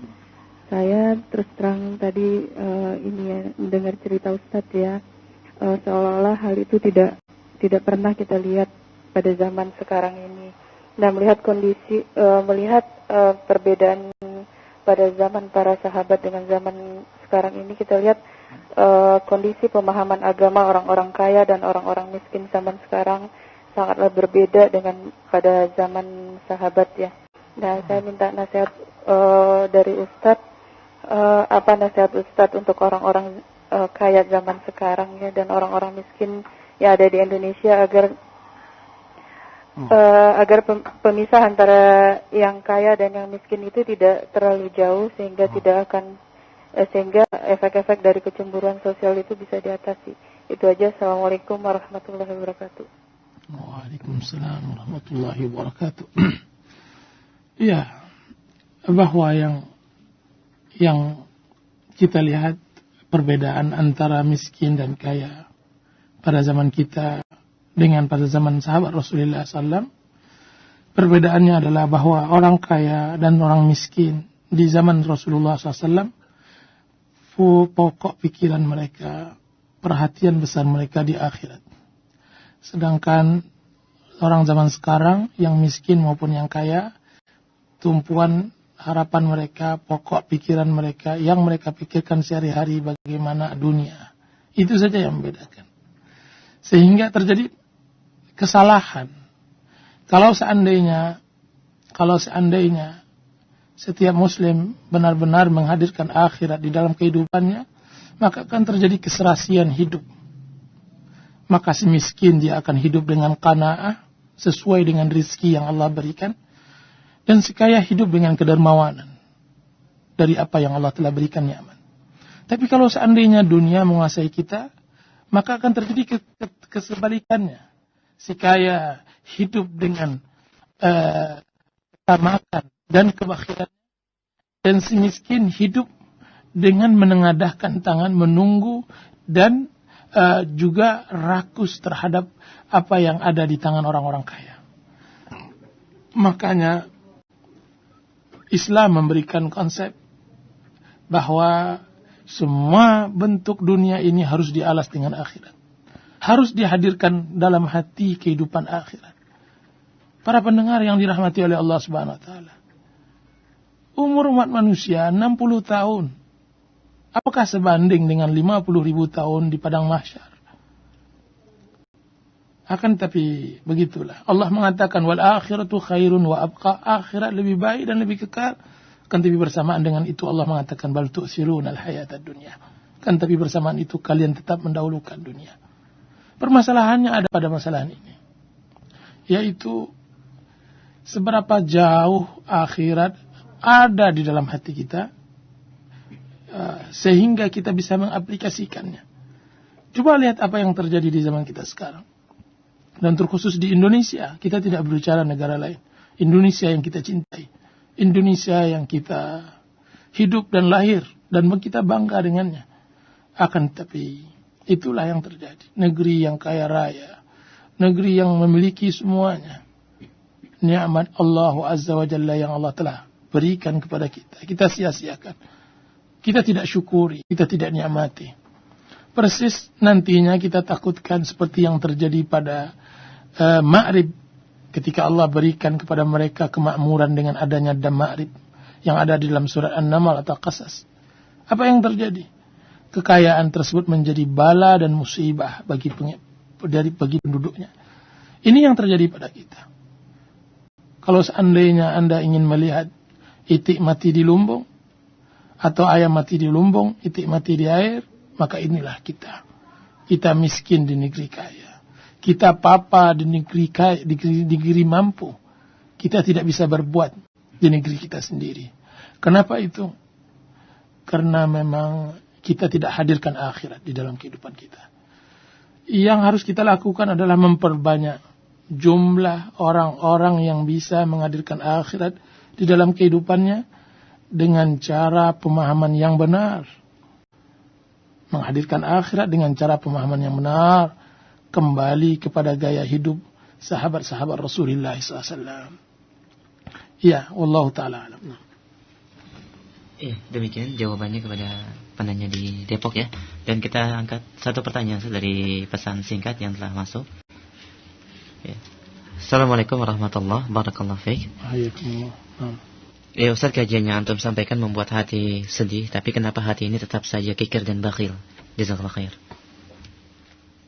Speaker 3: Saya terus terang tadi mendengar cerita Ustaz ya, seolah-olah hal itu tidak pernah kita lihat pada zaman sekarang ini. Nah, melihat kondisi, perbedaan pada zaman para sahabat dengan zaman sekarang ini, kita lihat kondisi pemahaman agama orang-orang kaya dan orang-orang miskin zaman sekarang sangatlah berbeda dengan pada zaman sahabat ya. Nah, saya minta nasihat dari Ustadz, apa nasihat Ustadz untuk orang-orang kaya zaman sekarang ya, dan orang-orang miskin yang ada di Indonesia agar pemisah antara yang kaya dan yang miskin itu tidak terlalu jauh sehingga sehingga efek-efek dari kecemburuan sosial itu bisa diatasi. Itu aja. Assalamualaikum warahmatullahi wabarakatuh.
Speaker 2: Waalaikumsalam warahmatullahi wabarakatuh. Iya, bahwa yang kita lihat perbedaan antara miskin dan kaya pada zaman kita dengan pada zaman sahabat Rasulullah SAW, perbedaannya adalah bahwa orang kaya dan orang miskin di zaman Rasulullah SAW, pokok pikiran mereka, perhatian besar mereka di akhirat. Sedangkan orang zaman sekarang, yang miskin maupun yang kaya, tumpuan harapan mereka, pokok pikiran mereka, yang mereka pikirkan sehari-hari bagaimana dunia. Itu saja yang membedakan. Sehingga terjadi kesalahan. Kalau seandainya setiap muslim benar-benar menghadirkan akhirat di dalam kehidupannya, maka akan terjadi keserasian hidup. Maka si miskin dia akan hidup dengan qanaah sesuai dengan rezeki yang Allah berikan, dan si kaya hidup dengan kedermawanan. dari apa yang Allah telah berikan nikmat. Tapi kalau seandainya dunia menguasai kita, maka akan terjadi kesebalikannya. Si kaya hidup dengan ketamakan dan kebakhiran, dan si miskin hidup dengan menengadahkan tangan, menunggu, dan juga rakus terhadap apa yang ada di tangan orang-orang kaya. Makanya Islam memberikan konsep bahwa semua bentuk dunia ini harus dialas dengan akhirat. Harus dihadirkan dalam hati kehidupan akhirat. Para pendengar yang dirahmati oleh Allah Subhanahu wa taala. Umur umat manusia 60 tahun. Apakah sebanding dengan 50.000 tahun di padang mahsyar? Akan tapi begitulah. Allah mengatakan wal akhiratu khairun wa abqa. Akhirat lebih baik dan lebih kekal. Kan tapi bersamaan dengan itu Allah mengatakan bal tu'sirunal hayatad dunya. Kan tapi bersamaan itu kalian tetap mendahulukan dunia. Permasalahannya ada pada masalah ini. Yaitu seberapa jauh akhirat ada di dalam hati kita sehingga kita bisa mengaplikasikannya. Coba lihat apa yang terjadi di zaman kita sekarang. Dan terkhusus di Indonesia, kita tidak berbicara negara lain. Indonesia yang kita cintai. Indonesia yang kita hidup dan lahir dan kita bangga dengannya. Akan tetapi itulah yang terjadi. Negeri yang kaya raya, negeri yang memiliki semuanya. Nikmat Allah Azza wa Jalla yang Allah telah berikan kepada kita. Kita sia-siakan. Kita tidak syukuri, kita tidak nikmati. Persis nantinya kita takutkan seperti yang terjadi pada Ma'rib. Ketika Allah berikan kepada mereka kemakmuran dengan adanya dam Ma'rib. Yang ada di dalam surat An-Naml atau Qasas. Apa yang terjadi? Kekayaan tersebut menjadi bala dan musibah bagi penduduknya. Ini yang terjadi pada kita. Kalau seandainya Anda ingin melihat itik mati di lumbung, atau ayam mati di lumbung, itik mati di air, maka inilah kita. Kita miskin di negeri kaya. Kita papa di negeri kaya, di negeri mampu. Kita tidak bisa berbuat di negeri kita sendiri. Kenapa itu? Karena memang kita tidak hadirkan akhirat di dalam kehidupan kita. Yang harus kita lakukan adalah memperbanyak jumlah orang-orang yang bisa menghadirkan akhirat di dalam kehidupannya dengan cara pemahaman yang benar. Menghadirkan akhirat dengan cara pemahaman yang benar. Kembali kepada gaya hidup sahabat-sahabat Rasulullah SAW. Ya, wallahu ta'ala alam.
Speaker 1: Iya, demikian jawabannya kepada penanya di Depok ya. Dan kita angkat satu pertanyaan dari pesan singkat yang telah masuk. Ya. Assalamualaikum warahmatullahi wabarakatuh. Waalaikumsalam. Ya Ustaz, kajiannya antum sampaikan membuat hati sedih, tapi kenapa hati ini tetap saja kikir dan bakhil? Jazakallah khair.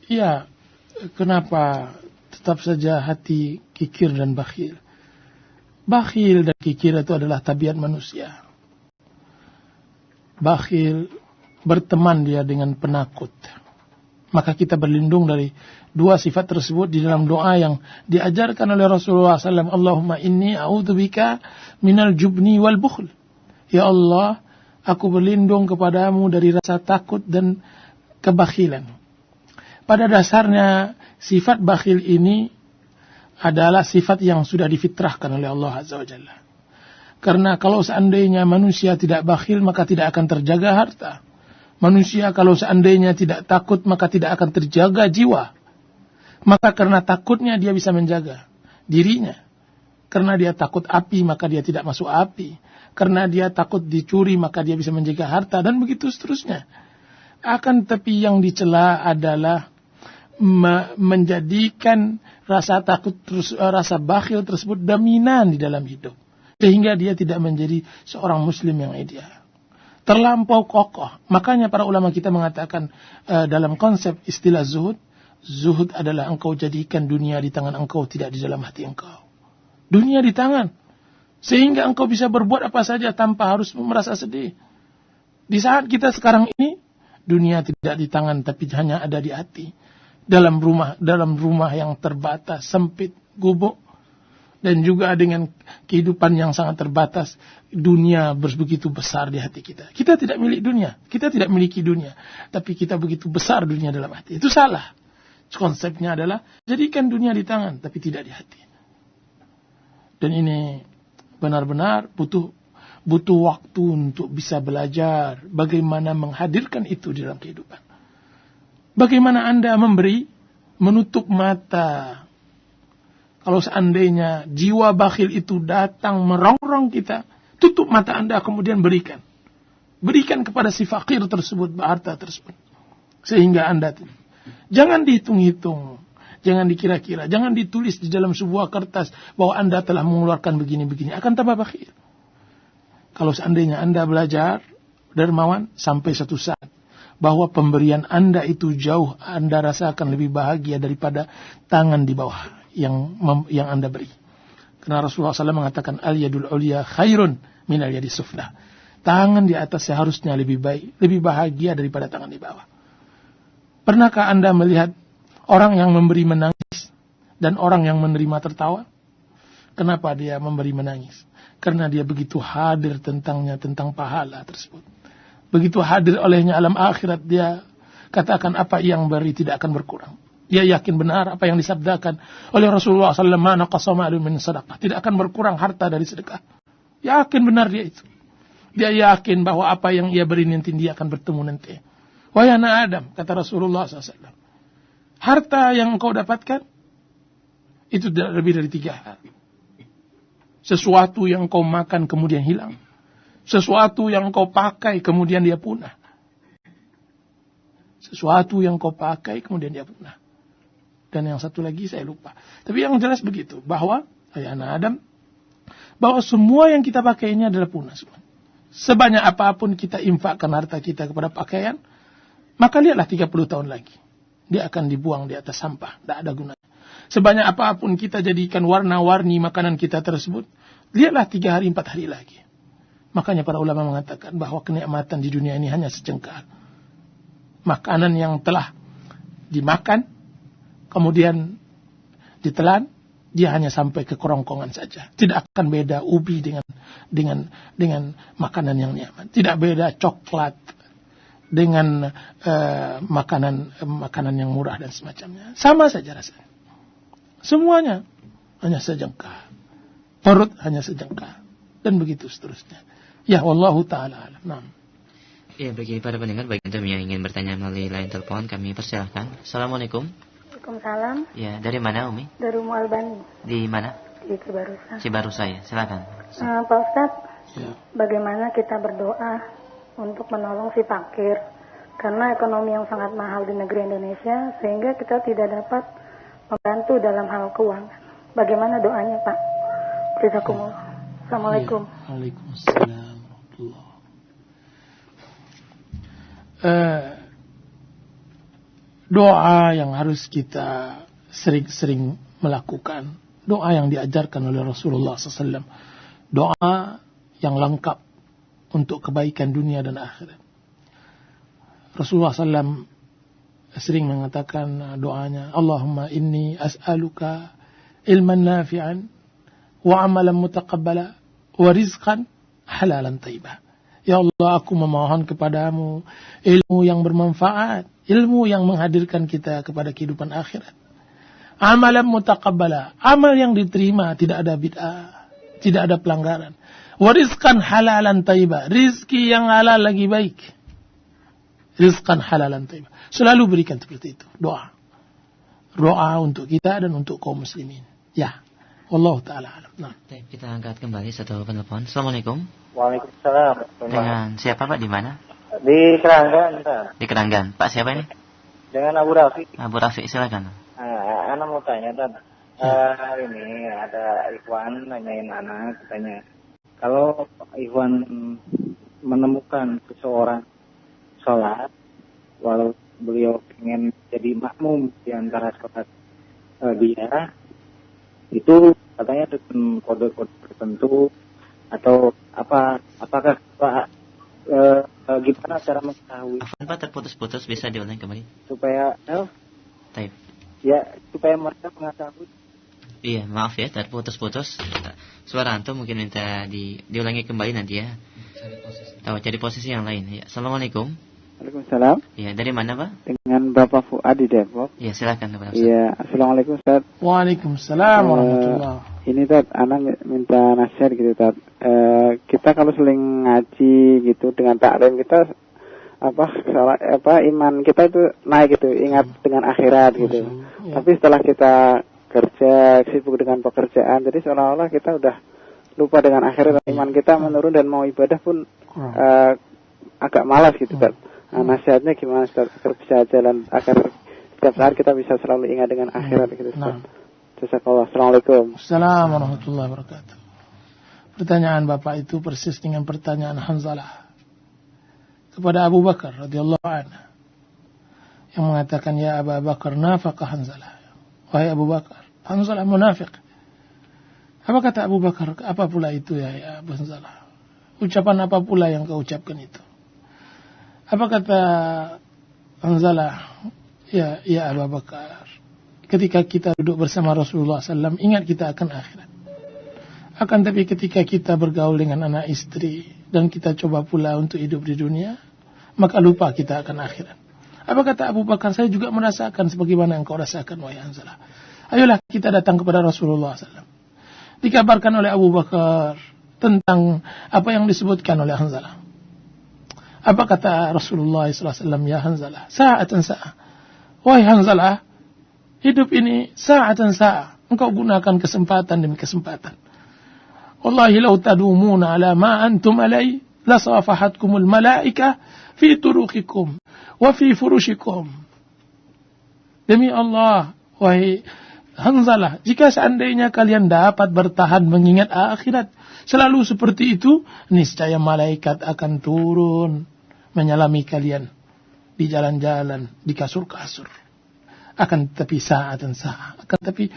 Speaker 2: Iya, kenapa tetap saja hati kikir dan bakhil? Bakhil dan kikir itu adalah tabiat manusia. Bakhil berteman dia dengan penakut. Maka kita berlindung dari dua sifat tersebut di dalam doa yang diajarkan oleh Rasulullah SAW. Allahumma inni a'udzubika minal jubni wal bukhl. Ya Allah, aku berlindung kepadamu dari rasa takut dan kebakhilan. Pada dasarnya sifat bakhil ini adalah sifat yang sudah difitrahkan oleh Allah Azza wa Jalla. Karena kalau seandainya manusia tidak bakhil, maka tidak akan terjaga harta. Manusia kalau seandainya tidak takut, maka tidak akan terjaga jiwa. Maka karena takutnya dia bisa menjaga dirinya. Karena dia takut api, maka dia tidak masuk api. Karena dia takut dicuri, maka dia bisa menjaga harta. Dan begitu seterusnya. Akan tetapi yang dicela adalah menjadikan rasa takut, rasa bakhil tersebut dominan di dalam hidup. Sehingga dia tidak menjadi seorang muslim yang ideal. Terlampau kokoh. Makanya para ulama kita mengatakan dalam konsep istilah zuhud, zuhud adalah engkau jadikan dunia di tangan engkau, tidak di dalam hati engkau. Dunia di tangan. Sehingga engkau bisa berbuat apa saja tanpa harus merasa sedih. Di saat kita sekarang ini, dunia tidak di tangan tapi hanya ada di hati. Dalam rumah yang terbatas, sempit, gubuk. Dan juga dengan kehidupan yang sangat terbatas, dunia begitu besar di hati kita. Kita tidak milik dunia, kita tidak miliki dunia, tapi kita begitu besar dunia dalam hati. Itu salah. Konsepnya adalah jadikan dunia di tangan, tapi tidak di hati. Dan ini benar-benar butuh waktu untuk bisa belajar bagaimana menghadirkan itu di dalam kehidupan. Bagaimana Anda memberi, menutup mata. Kalau seandainya jiwa bakhil itu datang merongrong kita, tutup mata Anda kemudian berikan. Berikan kepada si fakir tersebut, harta tersebut. Sehingga Anda jangan dihitung-hitung, jangan dikira-kira, jangan ditulis di dalam sebuah kertas bahwa Anda telah mengeluarkan begini-begini, akan tambah bakhil. Kalau seandainya Anda belajar dermawan sampai satu saat bahwa pemberian Anda itu jauh Anda rasakan lebih bahagia daripada tangan di bawah yang Anda beri. Karena Rasulullah SAW mengatakan al-yadul ulya khairun minal yadis sufla. Tangan di atas seharusnya lebih baik, lebih bahagia daripada tangan di bawah. Pernahkah Anda melihat orang yang memberi menangis dan orang yang menerima tertawa? Kenapa dia memberi menangis? Karena dia begitu hadir tentang pahala tersebut. Begitu hadir olehnya alam akhirat, dia katakan apa yang beri tidak akan berkurang. Dia yakin benar apa yang disabdakan oleh Rasulullah SAW, ma naqasa ma'lun min sadaqah, tidak akan berkurang harta dari sedekah. Yakin benar dia itu. Dia yakin bahwa apa yang ia beri nanti dia akan bertemu nanti. Wahai anak Adam, kata Rasulullah SAW, harta yang engkau dapatkan itu tidak lebih dari 3 hal. Sesuatu yang kau makan kemudian hilang. Sesuatu yang kau pakai kemudian dia punah. Sesuatu yang kau pakai kemudian dia punah. Dan yang satu lagi saya lupa. Tapi yang jelas begitu, bahwa anak Adam, bahwa semua yang kita pakai ini adalah punah semua. Sebanyak apapun kita infakkan harta kita kepada pakaian, maka lihatlah 30 tahun lagi. Dia akan dibuang di atas sampah, tidak ada gunanya. Sebanyak apapun kita jadikan warna-warni makanan kita tersebut, lihatlah 3 hari 4 hari lagi. Makanya para ulama mengatakan bahwa kenikmatan di dunia ini hanya sejengkal. Makanan yang telah dimakan, kemudian ditelan, dia hanya sampai ke kerongkongan saja. Tidak akan beda ubi dengan makanan yang nyaman. Tidak beda coklat dengan makanan yang murah dan semacamnya. Sama saja rasanya. Semuanya hanya sejengkal. Perut hanya sejengkal. Dan begitu seterusnya. Ya, wallahu ta'ala alam. Nah.
Speaker 1: Ya, bagi para pendengar, bagi Anda yang ingin bertanya melalui line telepon, kami persilahkan. Assalamualaikum.
Speaker 4: Waalaikumsalam.
Speaker 1: Ya, dari mana Umi?
Speaker 4: Dari Umu Albani.
Speaker 1: Di mana?
Speaker 4: Di Cibarusa.
Speaker 1: Cibarusa ya, silakan.
Speaker 4: Pak Ustadz, bagaimana kita berdoa untuk menolong si fakir? Karena ekonomi yang sangat mahal di negeri Indonesia, sehingga kita tidak dapat membantu dalam hal keuangan. Bagaimana doanya, Pak? Jazakumullah. Assalamualaikum.
Speaker 2: Waalaikumsalam. Doa yang harus kita sering-sering melakukan, doa yang diajarkan oleh Rasulullah SAW, doa yang lengkap untuk kebaikan dunia dan akhirat. Rasulullah SAW sering mengatakan doanya, Allahumma inni as'aluka ilman nafi'an wa amalan mutaqabbala wa rizqan halalan taibah. Ya Allah, aku memohon kepadamu ilmu yang bermanfaat, ilmu yang menghadirkan kita kepada kehidupan akhirat. Amalan mutaqabbala, amal yang diterima, tidak ada bid'ah, tidak ada pelanggaran. Wa rizqan halalan taibah, rizki yang halal lagi baik. Rizqan halalan taibah. Selalu berikan seperti itu, doa. Doa untuk kita dan untuk kaum muslimin. Ya. Wallahu ta'ala alam. Nah.
Speaker 1: Kita angkat kembali satu penelpon. Assalamualaikum.
Speaker 5: Waalaikumsalam.
Speaker 1: Dengan siapa Pak, di mana?
Speaker 5: Di Keranggan, Pak.
Speaker 1: Di Keranggan. Pak siapa ini?
Speaker 5: Dengan Abu Rafi.
Speaker 1: Abu Rafi, silakan.
Speaker 5: Anak mau tanya, Dan. Hari ini ada Ikhwan nanyain anak, tanya, kalau Ikhwan menemukan seseorang sholat, walau beliau ingin jadi makmum di antara sholat dia, itu katanya dengan kode-kode tertentu atau apakah Pak gimana cara mengetahui?
Speaker 1: Pak terputus-putus, bisa diulang kembali?
Speaker 5: Supaya
Speaker 1: Taib.
Speaker 5: ya supaya mereka mengetahui
Speaker 1: Iya, maaf ya, terputus-putus. Suara antum mungkin minta diulangi kembali nanti ya. Cari posisi yang lain. Ya. Assalamualaikum.
Speaker 5: Waalaikumsalam.
Speaker 1: Ya, dari mana Pak?
Speaker 5: Dengan Bapak Fuad di Depok.
Speaker 1: Ya, silakan Pak.
Speaker 5: Iya, assalamualaikum Ustaz.
Speaker 2: Waalaikumsalam warahmatullahi.
Speaker 5: Ini Tad, anak minta nasihat gitu Tad. Kita kalau seling ngaji gitu dengan taklim kita iman kita itu naik gitu, ingat dengan akhirat gitu.
Speaker 2: Ya.
Speaker 5: Tapi setelah kita kerja, sibuk dengan pekerjaan, jadi seolah-olah kita udah lupa dengan akhirat, iman kita menurun dan mau ibadah pun agak malas gitu Tad. Nah, nasihatnya gimana Ustaz agar bisa jalan, agar setiap saat kita bisa selalu ingat dengan akhirat gitu Ustaz. Jazakallah. Assalamualaikum.
Speaker 2: Assalamualaikum warahmatullahi wabarakatuh. Pertanyaan Bapak itu persis dengan pertanyaan Hanzalah kepada Abu Bakar radhiyallahu anhu yang mengatakan, ya Abu Bakar, nafaqa Hanzalah. Wahai Abu Bakar, Hanzalah munafik. Apa kata Abu Bakar? Apa pula itu ya Abu Hanzalah? Ucapan apa pula yang kau ucapkan itu? Apa kata Hanzalah? Ya Abu Bakar, ketika kita duduk bersama Rasulullah SAW, ingat kita akan akhirat. Akan tapi ketika kita bergaul dengan anak istri dan kita coba pula untuk hidup di dunia, maka lupa kita akan akhirat. Apa kata Abu Bakar? Saya juga merasakan sebagaimana yang kau rasakan, wahai Hanzalah. Ayolah kita datang kepada Rasulullah SAW. Dikabarkan oleh Abu Bakar tentang apa yang disebutkan oleh Hanzalah. Apa kata Rasulullah SAW? Ya Hanzalah, sa'atan sa'ah. Wahai Hanzalah, hidup ini sa'atan sa'ah. Engkau gunakan kesempatan demi kesempatan. Wallahi law tadumuna ala ma antum alai la safahatkumul malaika fi turuqikum wa fi furushikum. Demi Allah, wahai Hanzalah, jika seandainya kalian dapat bertahan mengingat akhirat selalu seperti itu, niscaya malaikat akan turun menyalami kalian di jalan-jalan, di kasur-kasur. Akan tetapi saat dan saat, akan tetapi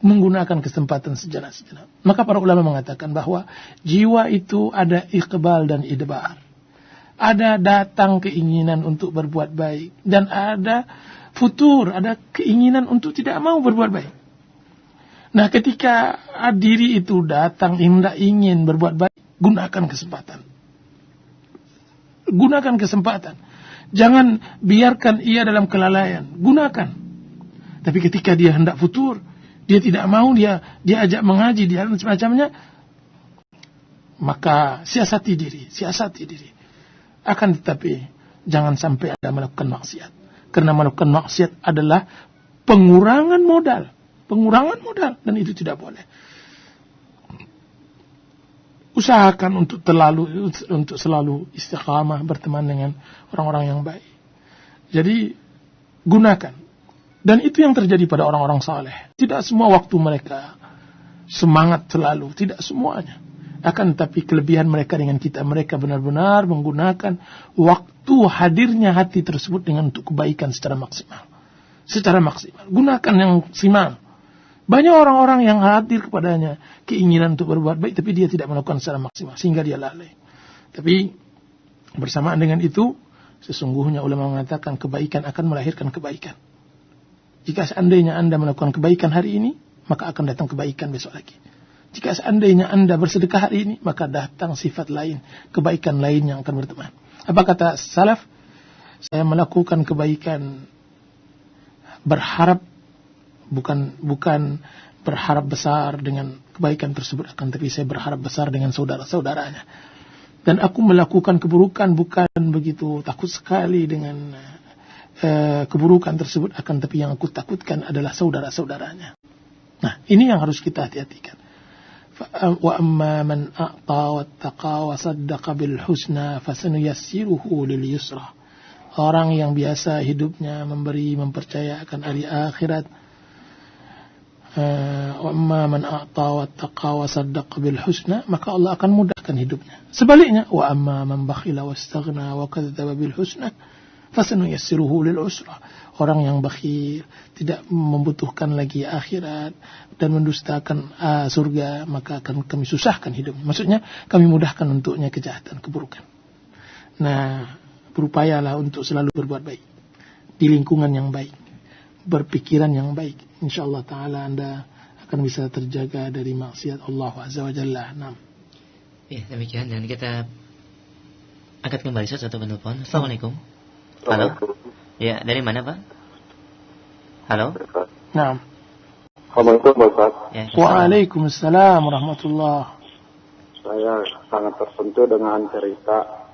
Speaker 2: menggunakan kesempatan sejenak-sejenak. Maka para ulama mengatakan bahwa jiwa itu ada iqbal dan idbar. Ada datang keinginan untuk berbuat baik, dan ada futur, ada keinginan untuk tidak mau berbuat baik. Nah, ketika diri itu datang hendak ingin berbuat baik, gunakan kesempatan. Gunakan kesempatan. Jangan biarkan ia dalam kelalaian. Gunakan. Tapi ketika dia hendak futur, dia tidak mau, dia ajak mengaji, dia dan semacamnya, maka siasati diri. Akan tetapi jangan sampai Anda melakukan maksiat. Karena melakukan maksiat adalah pengurangan modal, dan itu tidak boleh. Usahakan untuk selalu istiqamah, berteman dengan orang-orang yang baik. Jadi gunakan. Dan itu yang terjadi pada orang-orang saleh. Tidak semua waktu mereka semangat selalu, tidak semuanya. Akan tetapi kelebihan mereka dengan kita, mereka benar-benar menggunakan waktu hadirnya hati tersebut dengan untuk kebaikan secara maksimal. Gunakan yang maksimal. Banyak orang-orang yang hadir kepadanya keinginan untuk berbuat baik, tapi dia tidak melakukan secara maksimal, sehingga dia lalai. Tapi bersamaan dengan itu, sesungguhnya ulama mengatakan kebaikan akan melahirkan kebaikan. Jika seandainya Anda melakukan kebaikan hari ini, maka akan datang kebaikan besok lagi. Jika seandainya Anda bersedekah hari ini, maka datang sifat lain, kebaikan lain yang akan berteman. Apa kata salaf? Saya melakukan kebaikan berharap, bukan berharap besar dengan kebaikan tersebut, akan tapi saya berharap besar dengan saudara-saudaranya. Dan aku melakukan keburukan bukan begitu takut sekali dengan keburukan tersebut, akan tapi yang aku takutkan adalah saudara-saudaranya. Nah, ini yang harus kita hati-hatikan. Wa amma man a'ta wattaqa wa saddaqa bil husna fasanuyassiruhu lil yusra. Orang yang biasa hidupnya memberi, mempercayakan hari akhirat. Wa amma man a'ta wattaqa wa saddaqa bil husna, maka Allah akan mudahkan hidupnya. Sebaliknya, wa amma man bakhila wastaghna wa kadzdzaba bil husna fasanuyassiruhu lil usra. Orang yang bakhil, tidak membutuhkan lagi akhirat dan mendustakan surga, maka akan kami susahkan hidupnya. Maksudnya kami mudahkan untuknya kejahatan, keburukan. Nah, berupayalah untuk selalu berbuat baik di lingkungan yang baik, berpikiran yang baik. Insyaallah taala Anda akan bisa terjaga dari maksiat Allah Azza wa Jalla. Nah.
Speaker 1: Ya, demikian, dan kita angkat kembali satu penelpon. Assalamualaikum. Halo. Ya, dari mana, Pak? Halo.
Speaker 2: Nah.
Speaker 6: Assalamualaikum Bapak.
Speaker 1: Ya,
Speaker 2: Waalaikumsalam warahmatullahi.
Speaker 6: Saya sangat tersentuh dengan cerita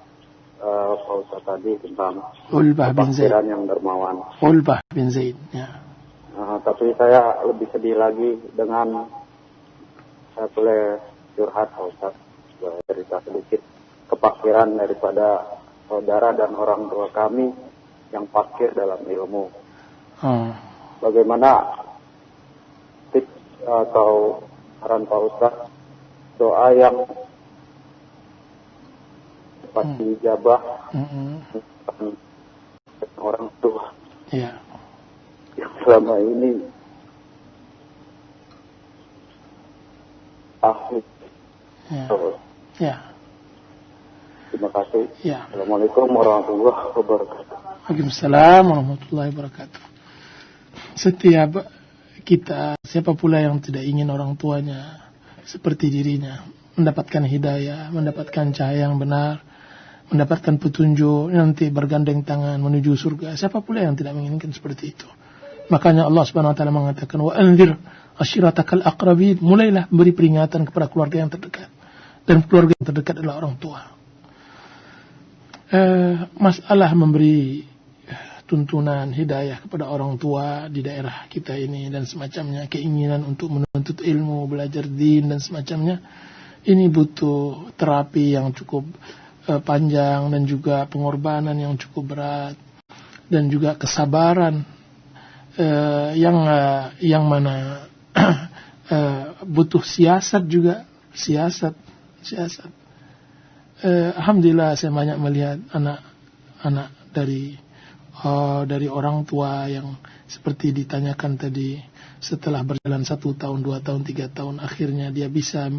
Speaker 6: Pak Ustaz tadi tentang
Speaker 2: Ulbah bin Zaid.
Speaker 6: yang dermawan.
Speaker 2: Ulbah bin Zaid. Ya.
Speaker 6: Tapi saya lebih sedih lagi dengan saya boleh curhat Pak Ustaz, boleh cerita sedikit kepakiran daripada saudara dan orang tua kami yang fakir dalam ilmu. Bagaimana tips atau saran Pak Ustaz doa yang pasti dijabah orang tua yang selama ini Terima kasih. Assalamualaikum warahmatullahi wabarakatuh.
Speaker 2: Waalaikumsalam warahmatullahi wabarakatuh. Setiap kita, siapa pula yang tidak ingin orang tuanya seperti dirinya, mendapatkan hidayah, mendapatkan cahaya yang benar, mendapatkan petunjuk, nanti bergandeng tangan menuju surga. Siapa pula yang tidak menginginkan seperti itu? Makanya Allah Subhanahu wa taala mengatakan, wa anzir ashiratakal aqrabin, mulailah beri peringatan kepada keluarga yang terdekat. Dan keluarga yang terdekat adalah orang tua. Masalah memberi tuntunan hidayah kepada orang tua di daerah kita ini dan semacamnya, keinginan untuk menuntut ilmu, belajar din dan semacamnya, ini butuh terapi yang cukup panjang dan juga pengorbanan yang cukup berat dan juga kesabaran yang mana butuh siasat juga, siasat. Alhamdulillah saya banyak melihat anak-anak dari orang tua yang seperti ditanyakan tadi, setelah berjalan 1 tahun, 2 tahun, 3 tahun, akhirnya dia bisa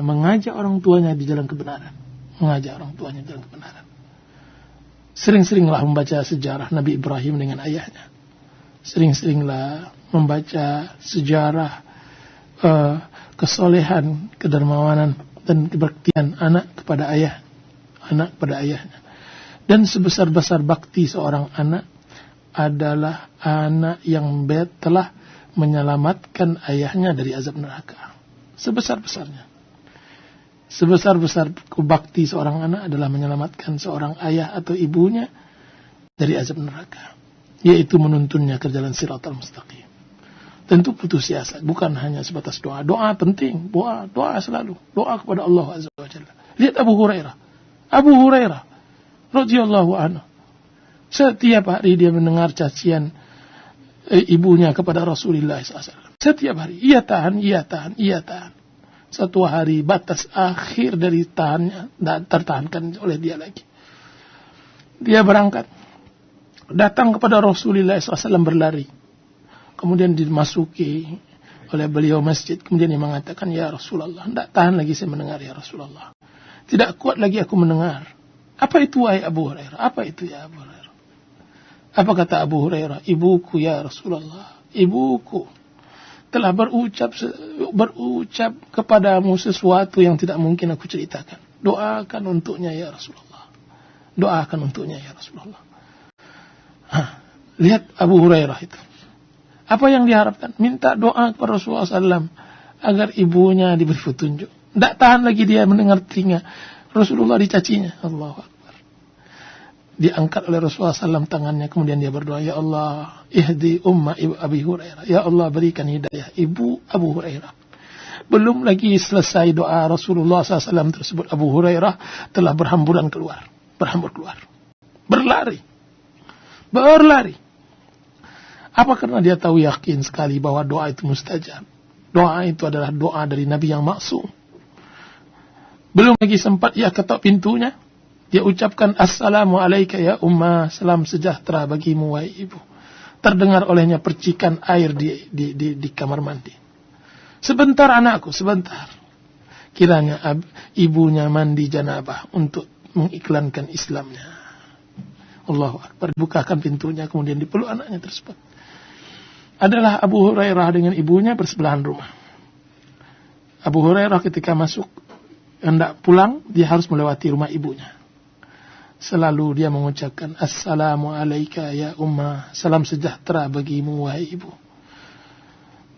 Speaker 2: mengajak orang tuanya di jalan kebenaran. Sering-seringlah membaca sejarah Nabi Ibrahim dengan ayahnya. Sering-seringlah membaca sejarah kesolehan, kedermawanan dan kebaktian anak kepada ayahnya. Dan sebesar-besar bakti seorang anak adalah anak yang telah menyelamatkan ayahnya dari azab neraka. Sebesar-besarnya. Sebesar-besar bakti seorang anak adalah menyelamatkan seorang ayah atau ibunya dari azab neraka, yaitu menuntunnya ke jalan Shiratal Mustaqim. Tentu butuh siasat, bukan hanya sebatas doa. Doa penting, doa selalu. Doa kepada Allah Azza wa Jalla. Lihat Abu Hurairah radhiyallahu anhu. Setiap hari dia mendengar cacian ibunya kepada Rasulullah SAW. Setiap hari, ia tahan. Satu hari batas akhir dari tahannya dan tertahankan oleh dia lagi. Dia berangkat, datang kepada Rasulullah SAW berlari. Kemudian dimasuki oleh beliau masjid. Kemudian dia mengatakan, ya Rasulullah, tidak tahan lagi saya mendengar ya Rasulullah. Tidak kuat lagi aku mendengar. Apa itu wahai Abu Hurairah? Apa itu ya Abu Hurairah? Apa kata Abu Hurairah? Ibuku ya Rasulullah. Ibuku telah berucap kepadamu sesuatu yang tidak mungkin aku ceritakan. Doakan untuknya ya Rasulullah. Lihat Abu Hurairah itu. Apa yang diharapkan? Minta doa kepada Rasulullah SAW agar ibunya diberi petunjuk. Tidak tahan lagi dia mendengar telinga Rasulullah dicacinya. Allahu Akbar. Diangkat oleh Rasulullah SAW tangannya, kemudian dia berdoa, ya Allah, ihdi umma ibu Abi Hurairah. Ya Allah, berikan hidayah ibu Abu Hurairah. Belum lagi selesai doa Rasulullah SAW tersebut, Abu Hurairah telah berhambur keluar. Berlari. Apa? Karena dia tahu yakin sekali bahwa doa itu mustajab. Doa itu adalah doa dari Nabi yang maksum. Belum lagi sempat ia ketok pintunya, dia ucapkan assalamu alaika ya umma, salam sejahtera bagimu wahai ibu. Terdengar olehnya percikan air di kamar mandi. Sebentar anakku, sebentar. Kiranya ibunya mandi janabah untuk mengiklankan Islamnya. Allahu Akbar. Bukakan pintunya, kemudian dipeluk anaknya tersebut. adalah Abu Hurairah dengan ibunya bersebelahan rumah. Abu Hurairah ketika masuk hendak pulang, dia harus melewati rumah ibunya. Selalu dia mengucapkan Assalamu alayka ya ummah, salam sejahtera bagimu wahai ibu.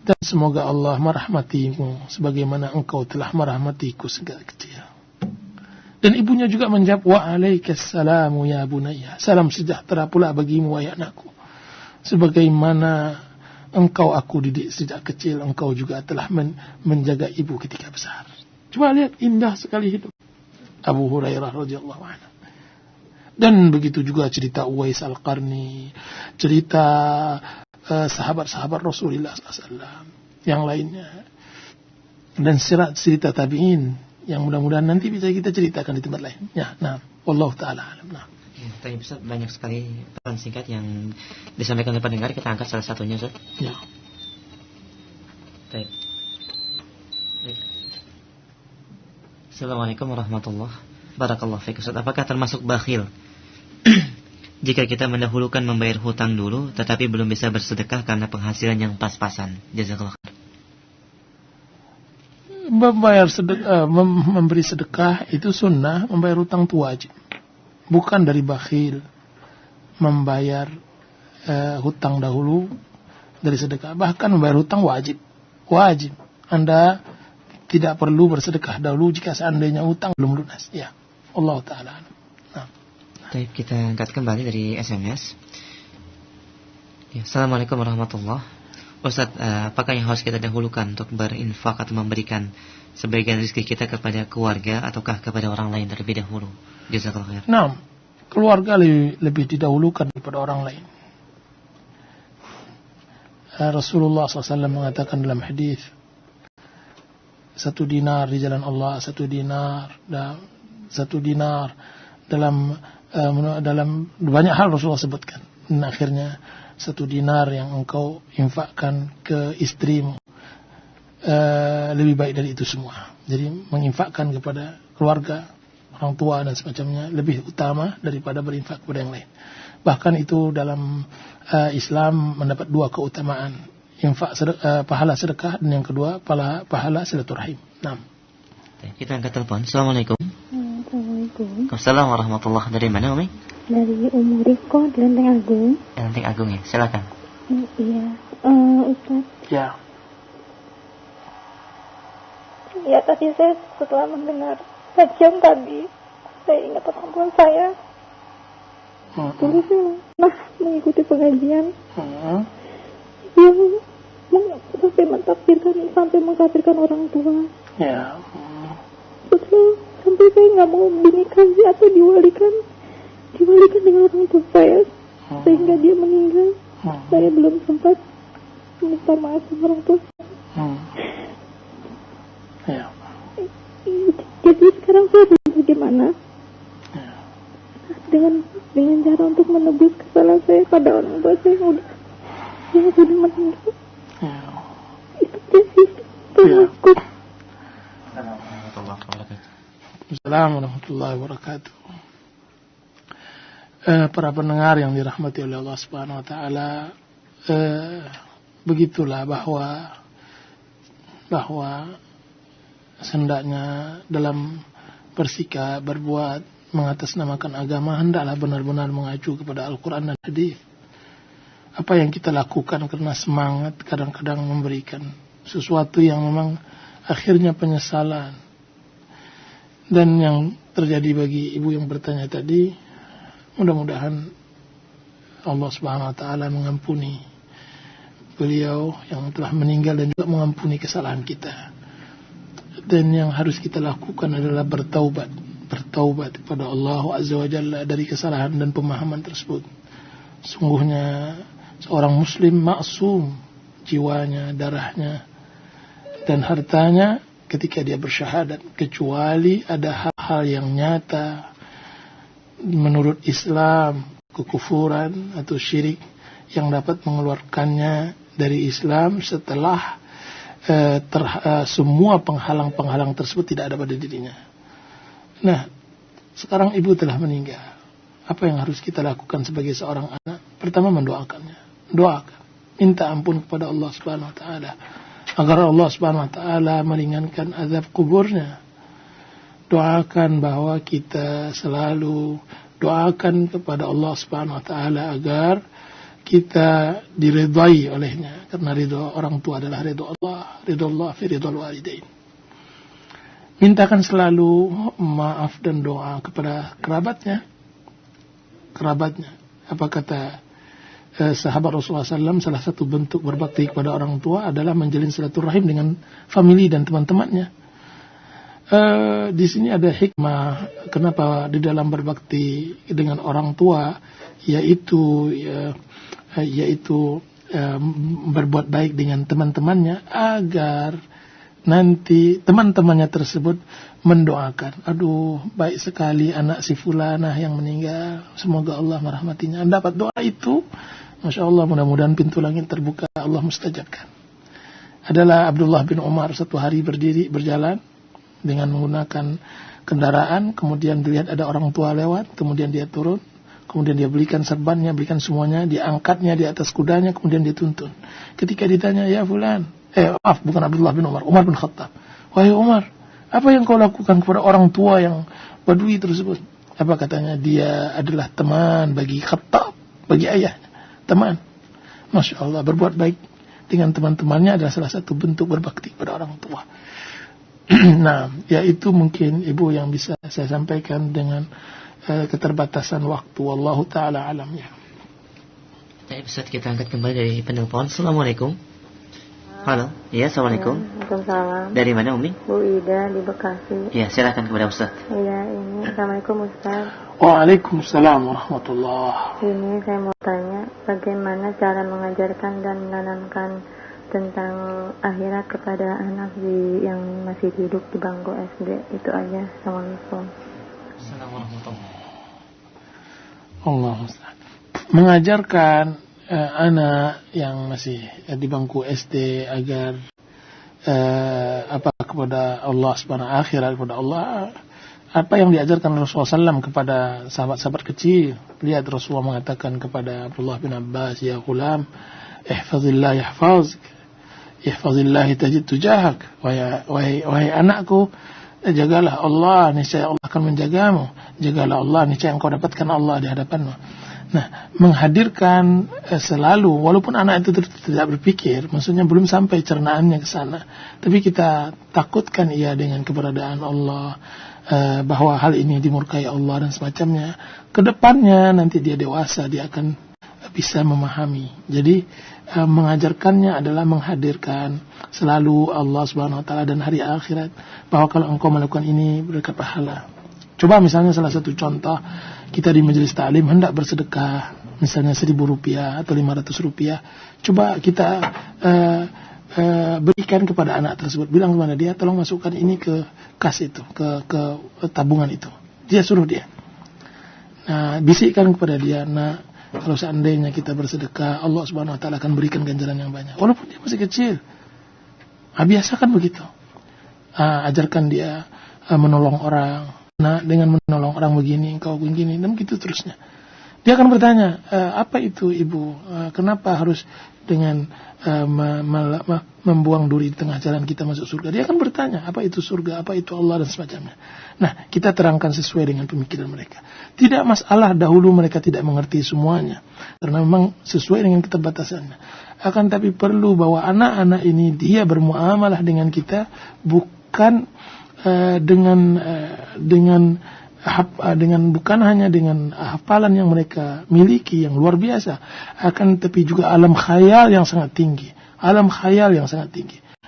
Speaker 2: Dan semoga Allah merahmatimu sebagaimana engkau telah merahmatiku sejak kecil. Dan ibunya juga menjawab wa alaikassalamu ya bunayya, salam sejahtera pula bagimu wahai anakku. Sebagaimana engkau aku didik sejak kecil, engkau juga telah menjaga ibu ketika besar. Coba lihat, indah sekali hidup Abu Hurairah radhiyallahu anhu. Dan begitu juga cerita Uwais Al-Qarni, cerita sahabat-sahabat Rasulullah SAW yang lainnya, dan cerita tabi'in yang mudah-mudahan nanti bisa kita ceritakan di tempat lain. Ya, nah, wallahu taala alam. Nah.
Speaker 1: Ya, tadi Ustaz banyak sekali pesan singkat yang disampaikan oleh pendengar, kita angkat salah satunya, Ustaz.
Speaker 2: Ya.
Speaker 1: Baik. Assalamualaikum warahmatullahi wabarakatuh. Barakallahu fiik, Ustaz. Apakah termasuk bakhil jika kita mendahulukan membayar hutang dulu tetapi belum bisa bersedekah karena penghasilan yang pas-pasan? Jazakallahu khair.
Speaker 2: Memberi sedekah itu sunnah, membayar hutang itu wajib. Bukan dari bakhil membayar hutang dahulu dari sedekah. Bahkan membayar hutang wajib. Wajib. Anda tidak perlu bersedekah dahulu jika seandainya hutang belum lunas. Ya, Allah Ta'ala. Nah.
Speaker 1: Baik, kita angkat kembali dari SMS. Ya, Assalamualaikum warahmatullahi wabarakatuh. Ustaz, apakah yang harus kita dahulukan untuk berinfak atau memberikan sebagian rezeki kita kepada keluarga ataukah kepada orang lain terlebih dahulu? Jazakallahu khair.
Speaker 2: Nah, keluarga lebih didahulukan daripada orang lain. Rasulullah SAW mengatakan dalam hadis, 1 dinar di jalan Allah, 1 dinar dalam banyak hal Rasulullah sebutkan. Dan akhirnya 1 dinar yang engkau infakkan ke istrimu lebih baik dari itu semua. Jadi menginfakkan kepada keluarga, orang tua dan semacamnya lebih utama daripada berinfak kepada yang lain. Bahkan itu dalam Islam mendapat 2 keutamaan, infak pahala sedekah, dan yang kedua pahala silaturahim. Nah.
Speaker 1: Kita angkat telepon. Assalamualaikum.
Speaker 7: Assalamualaikum.
Speaker 1: Assalamualaikum warahmatullahi. Dari mana, Umi?
Speaker 7: Dari Riko di Lenteng Agung.
Speaker 1: Lenteng Agung ya, silakan.
Speaker 7: Iya, Ustaz.
Speaker 2: Ya.
Speaker 7: Ya, tadi saya setelah mendengar kajian tadi, saya ingat orang tua saya. Dulu saya pernah mengikuti pengajian yang sampai mengkafirkan orang tua.
Speaker 2: Ya.
Speaker 7: Betul, sampai saya nggak mau dinikahi atau diwalikan dengan orang tua saya sehingga dia meninggal. Saya belum sempat minta maaf sama orang tua.
Speaker 2: Ya.
Speaker 7: Jadi sekarang saya bagaimana dengan cara untuk menebus kesalahan saya pada orang tua saya yang sudah meninggal. Itu sih aku.
Speaker 2: Assalamualaikum warahmatullahi wabarakatuh. Para pendengar yang dirahmati oleh Allah Subhanahu wa taala, begitulah bahwa hendaknya dalam bersikap, berbuat, mengatasnamakan agama hendaklah benar-benar mengacu kepada Al-Quran dan Hadis. Apa yang kita lakukan karena semangat kadang-kadang memberikan sesuatu yang memang akhirnya penyesalan. Dan yang terjadi bagi ibu yang bertanya tadi, mudah-mudahan Allah Subhanahu wa taala mengampuni beliau yang telah meninggal dan juga mengampuni kesalahan kita. Dan yang harus kita lakukan adalah bertaubat kepada Allah Azza wa Jalla dari kesalahan dan pemahaman tersebut. Sungguhnya seorang muslim maksum jiwanya, darahnya dan hartanya ketika dia bersyahadat, kecuali ada hal-hal yang nyata menurut Islam, kekufuran atau syirik yang dapat mengeluarkannya dari Islam setelah semua penghalang-penghalang tersebut tidak ada pada dirinya. Nah, sekarang ibu telah meninggal. Apa yang harus kita lakukan sebagai seorang anak? Pertama, mendoakannya. Doakan. minta ampun kepada Allah Subhanahu wa taala agar Allah Subhanahu wa taala meringankan azab kuburnya. Doakan bahwa kita selalu doakan kepada Allah Subhanahu wa taala agar kita diridhai olehnya, karena ridho orang tua adalah ridho Allah fi ridhol walidain. Mintakan selalu maaf dan doa kepada kerabatnya. Apa kata sahabat Rasulullah SAW, salah satu bentuk berbakti kepada orang tua adalah menjalin silaturahim dengan famili dan teman-temannya. Di sini ada hikmah kenapa di dalam berbakti dengan orang tua, yaitu berbuat baik dengan teman-temannya agar nanti teman-temannya tersebut mendoakan, aduh baik sekali anak si fulanah yang meninggal, semoga Allah merahmatinya. Dapat doa itu, Masya Allah, mudah-mudahan pintu langit terbuka, Allah mustajabkan. Adalah Abdullah bin Umar satu hari berjalan dengan menggunakan kendaraan, kemudian dilihat ada orang tua lewat, kemudian dia turun, kemudian dia belikan serbannya, belikan semuanya, dia angkatnya di atas kudanya, kemudian dituntun. Ketika ditanya, ya fulan, bukan Abdullah bin Umar, Umar bin Khattab. Wahai Umar, apa yang kau lakukan kepada orang tua yang badui tersebut? Apa katanya? Dia adalah teman bagi Khattab, bagi ayahnya, teman. Masya Allah, berbuat baik dengan teman-temannya adalah salah satu bentuk berbakti kepada orang tua. Nah, yaitu mungkin ibu yang bisa saya sampaikan dengan keterbatasan waktu. Wallahu ta'ala alam ya.
Speaker 1: Baik, Ustaz, kita angkat kembali dari penelpon. Assalamualaikum. Halo, ya, assalamualaikum.
Speaker 8: Waalaikumsalam.
Speaker 1: Dari mana, Umi?
Speaker 8: Bu Ida di Bekasi.
Speaker 1: Ya, silakan kepada Ustaz.
Speaker 8: Iya, ini assalamualaikum Ustaz.
Speaker 2: Waalaikumsalam warahmatullah.
Speaker 8: Ini saya mau tanya, bagaimana cara mengajarkan dan menanamkan tentang akhirat kepada anak yang masih duduk di bangku SD. Itu aja. Assalamualaikum.
Speaker 1: Assalamualaikum.
Speaker 2: Allah Ustaz. Mengajarkan anak yang masih di bangku SD agar kepada Allah Subhanahu akhirat kepada Allah, apa yang diajarkan Rasulullah SAW kepada sahabat-sahabat kecil. Lihat Rasulullah mengatakan kepada Abdullah bin Abbas, ya ghulam, ihfazillah yahfazuk, ihfazillah tajid tujahak. Wahai anakku, jagalah Allah, niscaya Allah akan menjagamu. Jagalah Allah, niscaya engkau dapatkan Allah di hadapanmu. Nah, menghadirkan selalu, walaupun anak itu tidak berpikir, maksudnya belum sampai cernaannya ke sana, tapi kita takutkan ia dengan keberadaan Allah, bahwa hal ini dimurkai Allah dan semacamnya. Kedepannya nanti dia dewasa, dia akan bisa memahami. Jadi mengajarkannya adalah menghadirkan selalu Allah Subhanahu wa taala dan hari akhirat, bahwa kalau engkau melakukan ini berkat pahala. Coba misalnya salah satu contoh, kita di majelis ta'lim hendak bersedekah, misalnya Rp1.000 atau Rp500. Coba kita berikan kepada anak tersebut, bilang kepada dia, tolong masukkan ini ke kas itu, ke tabungan itu. Dia suruh dia. Nah, bisikkan kepada dia, nah, kalau seandainya kita bersedekah, Allah Subhanahu wa taala akan berikan ganjaran yang banyak. Walaupun dia masih kecil. Biasakan begitu. Ajarkan dia menolong orang. Nah, dengan menolong orang begini, engkau begini, dan begitu terusnya. Dia akan bertanya, apa itu ibu? Kenapa harus dengan membuang duri di tengah jalan kita masuk surga? Dia akan bertanya, apa itu surga? Apa itu Allah dan semacamnya. Nah, kita terangkan sesuai dengan pemikiran mereka. Tidak masalah dahulu mereka tidak mengerti semuanya, karena memang sesuai dengan keterbatasannya. Akan tapi perlu bahwa anak-anak ini dia bermuamalah dengan kita bukan bukan hanya dengan hafalan yang mereka miliki yang luar biasa, akan tapi juga alam khayal yang sangat tinggi.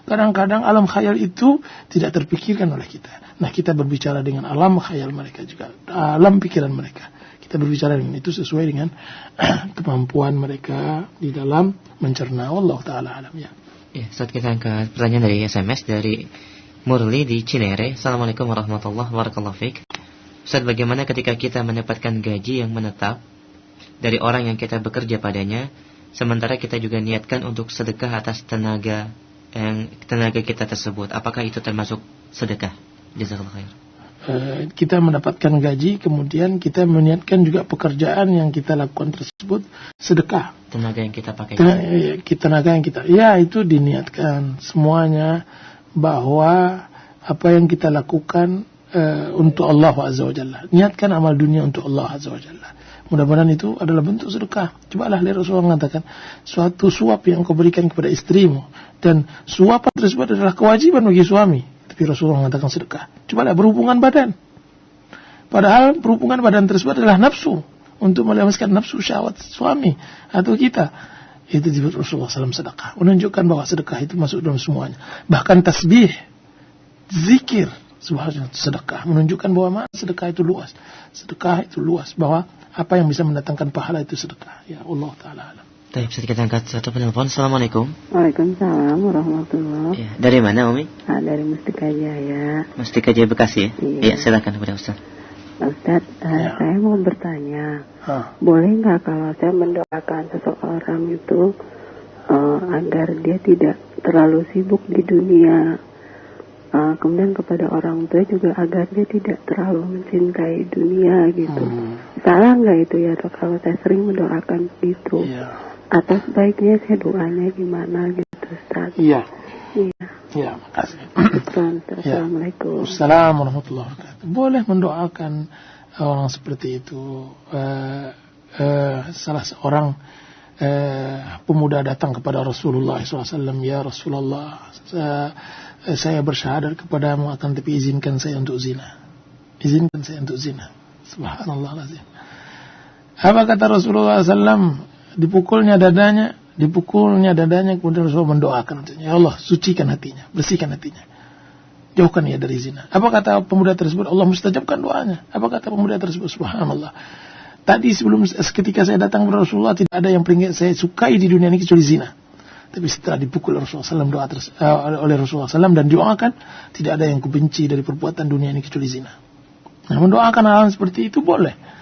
Speaker 2: Kadang-kadang alam khayal itu tidak terpikirkan oleh kita. Nah, kita berbicara dengan alam khayal mereka juga, alam pikiran mereka. Kita berbicara dengan itu sesuai dengan kemampuan mereka di dalam mencerna. Wallahu ta'ala alam ya.
Speaker 1: Ya, saat kita angkat pertanyaan dari SMS dari Murli di Cinere. Assalamualaikum warahmatullahi wabarakatuh. Ustaz, bagaimana ketika kita mendapatkan gaji yang menetap dari orang yang kita bekerja padanya, sementara kita juga niatkan untuk sedekah atas tenaga kita tersebut? Apakah itu termasuk sedekah? Jazakallahu khair.
Speaker 2: kita mendapatkan gaji, kemudian kita meniatkan juga pekerjaan yang kita lakukan tersebut sedekah.
Speaker 1: Tenaga yang kita pakai.
Speaker 2: Tenaga yang kita, ya itu diniatkan semuanya bahwa apa yang kita lakukan untuk Allah Azza wa Jalla. Niatkan amal dunia untuk Allah Azza wa Jalla. Mudah-mudahan itu adalah bentuk sedekah. Cobalah lihat Rasulullah mengatakan, suatu suap yang kau berikan kepada istrimu, dan suapan tersebut adalah kewajiban bagi suami. Tapi Rasulullah mengatakan sedekah. Cobalah berhubungan badan. Padahal berhubungan badan tersebut adalah nafsu. Untuk melepaskan nafsu syahwat suami atau kita. Itu disebut Rasulullah SAW sedekah. Menunjukkan bahwa sedekah itu masuk dalam semuanya. Bahkan tasbih, zikir, subhanallah, sedekah. Menunjukkan bahwa sedekah itu luas. Sedekah itu luas. Bahwa apa yang bisa mendatangkan pahala itu sedekah. Ya Allah Ta'ala alam.
Speaker 1: Baik, kita angkat satu penelpon. Assalamualaikum.
Speaker 9: Waalaikumsalam warahmatullahi.
Speaker 1: Ya, dari mana Umi?
Speaker 9: Dari Mustika Jaya.
Speaker 1: Mustika Jaya Bekasi ya?
Speaker 9: Iya.
Speaker 1: Ya, silakan kepada Ustaz.
Speaker 9: Ustaz, saya mau bertanya, boleh nggak kalau saya mendoakan seseorang itu agar dia tidak terlalu sibuk di dunia, kemudian kepada orang tua juga agar dia tidak terlalu mencintai dunia gitu. Salah nggak itu ya dok kalau saya sering mendoakan itu? Atau sebaiknya saya doanya gimana gitu Ustaz?
Speaker 2: Iya.
Speaker 9: Iya.
Speaker 2: Ya, makasih.
Speaker 9: Assalamualaikum.
Speaker 2: Assalamualaikum warahmatullahi wabarakatuh. Boleh mendoakan orang seperti itu. Salah seorang pemuda datang kepada Rasulullah SAW. Ya Rasulullah, saya bersyahadat kepadamu akan tapi izinkan saya untuk zina. Izinkan saya untuk zina. Subhanallah lazim. Apa kata Rasulullah SAW? Dipukulnya dadanya, kemudian Rasulullah mendoakan, ya Allah, sucikan hatinya, bersihkan hatinya, jauhkan ia dari zina. Apa kata pemuda tersebut? Allah mustajabkan doanya. Apa kata pemuda tersebut? Subhanallah. Tadi ketika saya datang kepada Rasulullah, tidak ada yang paling saya sukai di dunia ini kecuali zina. Tapi setelah dipukul Rasulullah SAW oleh Rasulullah SAW dan doakan, tidak ada yang kubenci dari perbuatan dunia ini kecuali zina. Nah, mendoakan hal seperti itu boleh.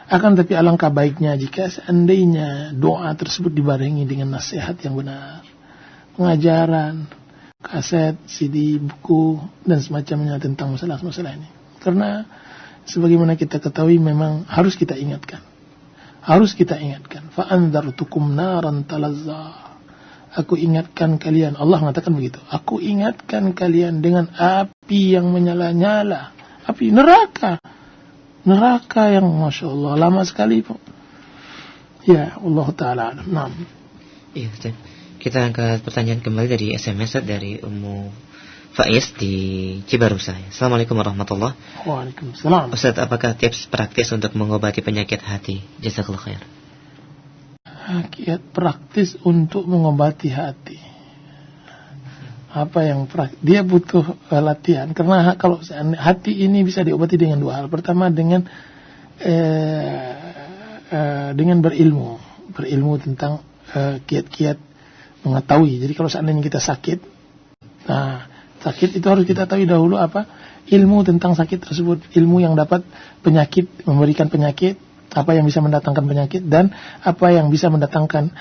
Speaker 2: Akan tapi alangkah baiknya jika seandainya doa tersebut dibarengi dengan nasihat yang benar, pengajaran, kaset, CD, buku, dan semacamnya tentang masalah-masalah ini. Karena sebagaimana kita ketahui memang harus kita ingatkan. Fa'anzartukum naran talazza. Aku ingatkan kalian, Allah mengatakan begitu. Aku ingatkan kalian dengan api yang menyala-nyala, api neraka. Neraka yang Masya Allah lama sekali Pak. Ya Allah Ta'ala. Nah.
Speaker 1: Iya, kita angkat pertanyaan kembali dari SMS dari Ummu Faiz di Cibarusah. Assalamualaikum warahmatullahi wabarakatuh.
Speaker 2: Waalaikumsalam.
Speaker 1: Ustaz, apakah tips praktis untuk mengobati penyakit hati? Jazakallahu khair.
Speaker 2: Kiat praktis untuk mengobati hati. Apa yang dia butuh latihan, karena kalau hati ini bisa diobati dengan dua hal. Pertama dengan berilmu tentang kiat-kiat mengetahui. Jadi kalau seandainya kita sakit, nah sakit itu harus kita tahu dahulu apa ilmu tentang sakit tersebut, ilmu yang dapat penyakit, memberikan penyakit, apa yang bisa mendatangkan penyakit dan apa yang bisa mendatangkan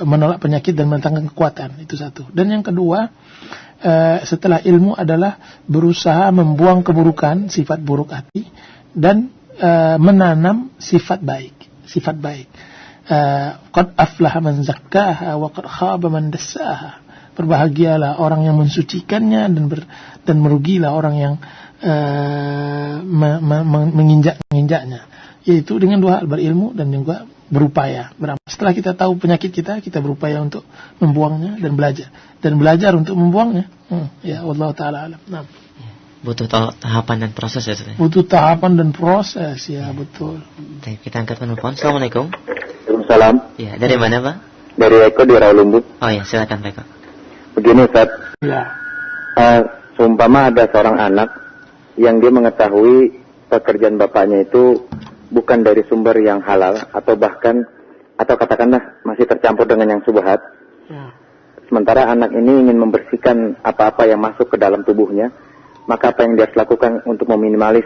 Speaker 2: menolak penyakit dan mendatangkan kekuatan. Itu satu. Dan yang kedua, setelah ilmu adalah berusaha membuang keburukan, sifat buruk hati dan menanam sifat baik. Qad aflaha man zakkaha wa qad khaba man dassaha. Berbahagialah orang yang mensucikannya dan merugilah orang yang menginjaknya. Yaitu dengan dua hal, berilmu dan juga berupaya. Setelah kita tahu penyakit kita berupaya untuk membuangnya dan belajar untuk membuangnya. Ya Allah Ta'ala alam. Nah.
Speaker 1: Butuh tahapan dan proses ya.
Speaker 2: Butuh tahapan dan proses ya, betul.
Speaker 1: Baik, kita angkat telepon. Assalamualaikum.
Speaker 6: Waalaikumsalam.
Speaker 1: Ya, dari mana Pak?
Speaker 6: Dari Eko di Rawalumbu.
Speaker 1: Oh ya, silakan Pak Eko.
Speaker 6: Begini Ustaz.
Speaker 2: Ya.
Speaker 6: Seumpama ada seorang anak yang dia mengetahui pekerjaan bapaknya itu bukan dari sumber yang halal atau katakanlah masih tercampur dengan yang subhat. Sementara anak ini ingin membersihkan apa-apa yang masuk ke dalam tubuhnya, maka apa yang dia harus lakukan untuk meminimalis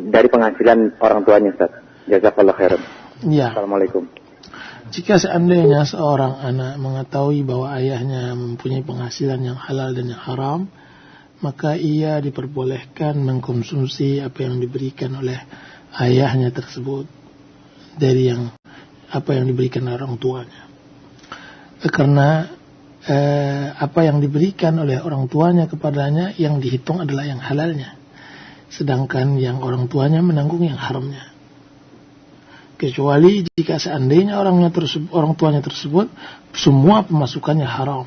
Speaker 6: dari penghasilan orang tuanya, Ustaz? Jazakallahu khairan.
Speaker 2: Ya.
Speaker 6: Assalamualaikum.
Speaker 2: Jika seandainya seorang anak mengetahui bahwa ayahnya mempunyai penghasilan yang halal dan yang haram, maka ia diperbolehkan mengkonsumsi apa yang diberikan oleh ayahnya tersebut dari apa yang diberikan oleh orang tuanya. Karena apa yang diberikan oleh orang tuanya kepadanya yang dihitung adalah yang halalnya, sedangkan yang orang tuanya menanggung yang haramnya. Kecuali jika seandainya orang tuanya tersebut semua pemasukannya haram,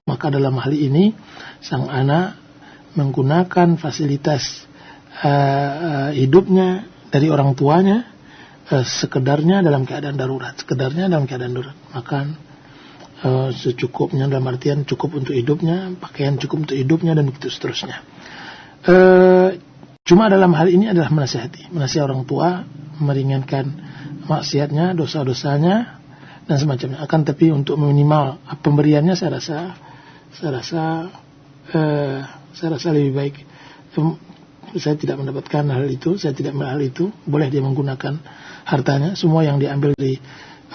Speaker 2: maka dalam hal ini sang anak menggunakan fasilitas hidupnya dari orang tuanya sekedarnya dalam keadaan darurat, makan secukupnya, dalam artian cukup untuk hidupnya, pakaian cukup untuk hidupnya, dan begitu seterusnya. Cuma dalam hal ini adalah menasihati orang tua, meringankan maksiatnya, dosa-dosanya dan semacamnya. Akan tapi untuk minimal pemberiannya saya rasa lebih baik. Saya tidak mendapatkan hal itu, boleh dia menggunakan hartanya. Semua yang diambil dari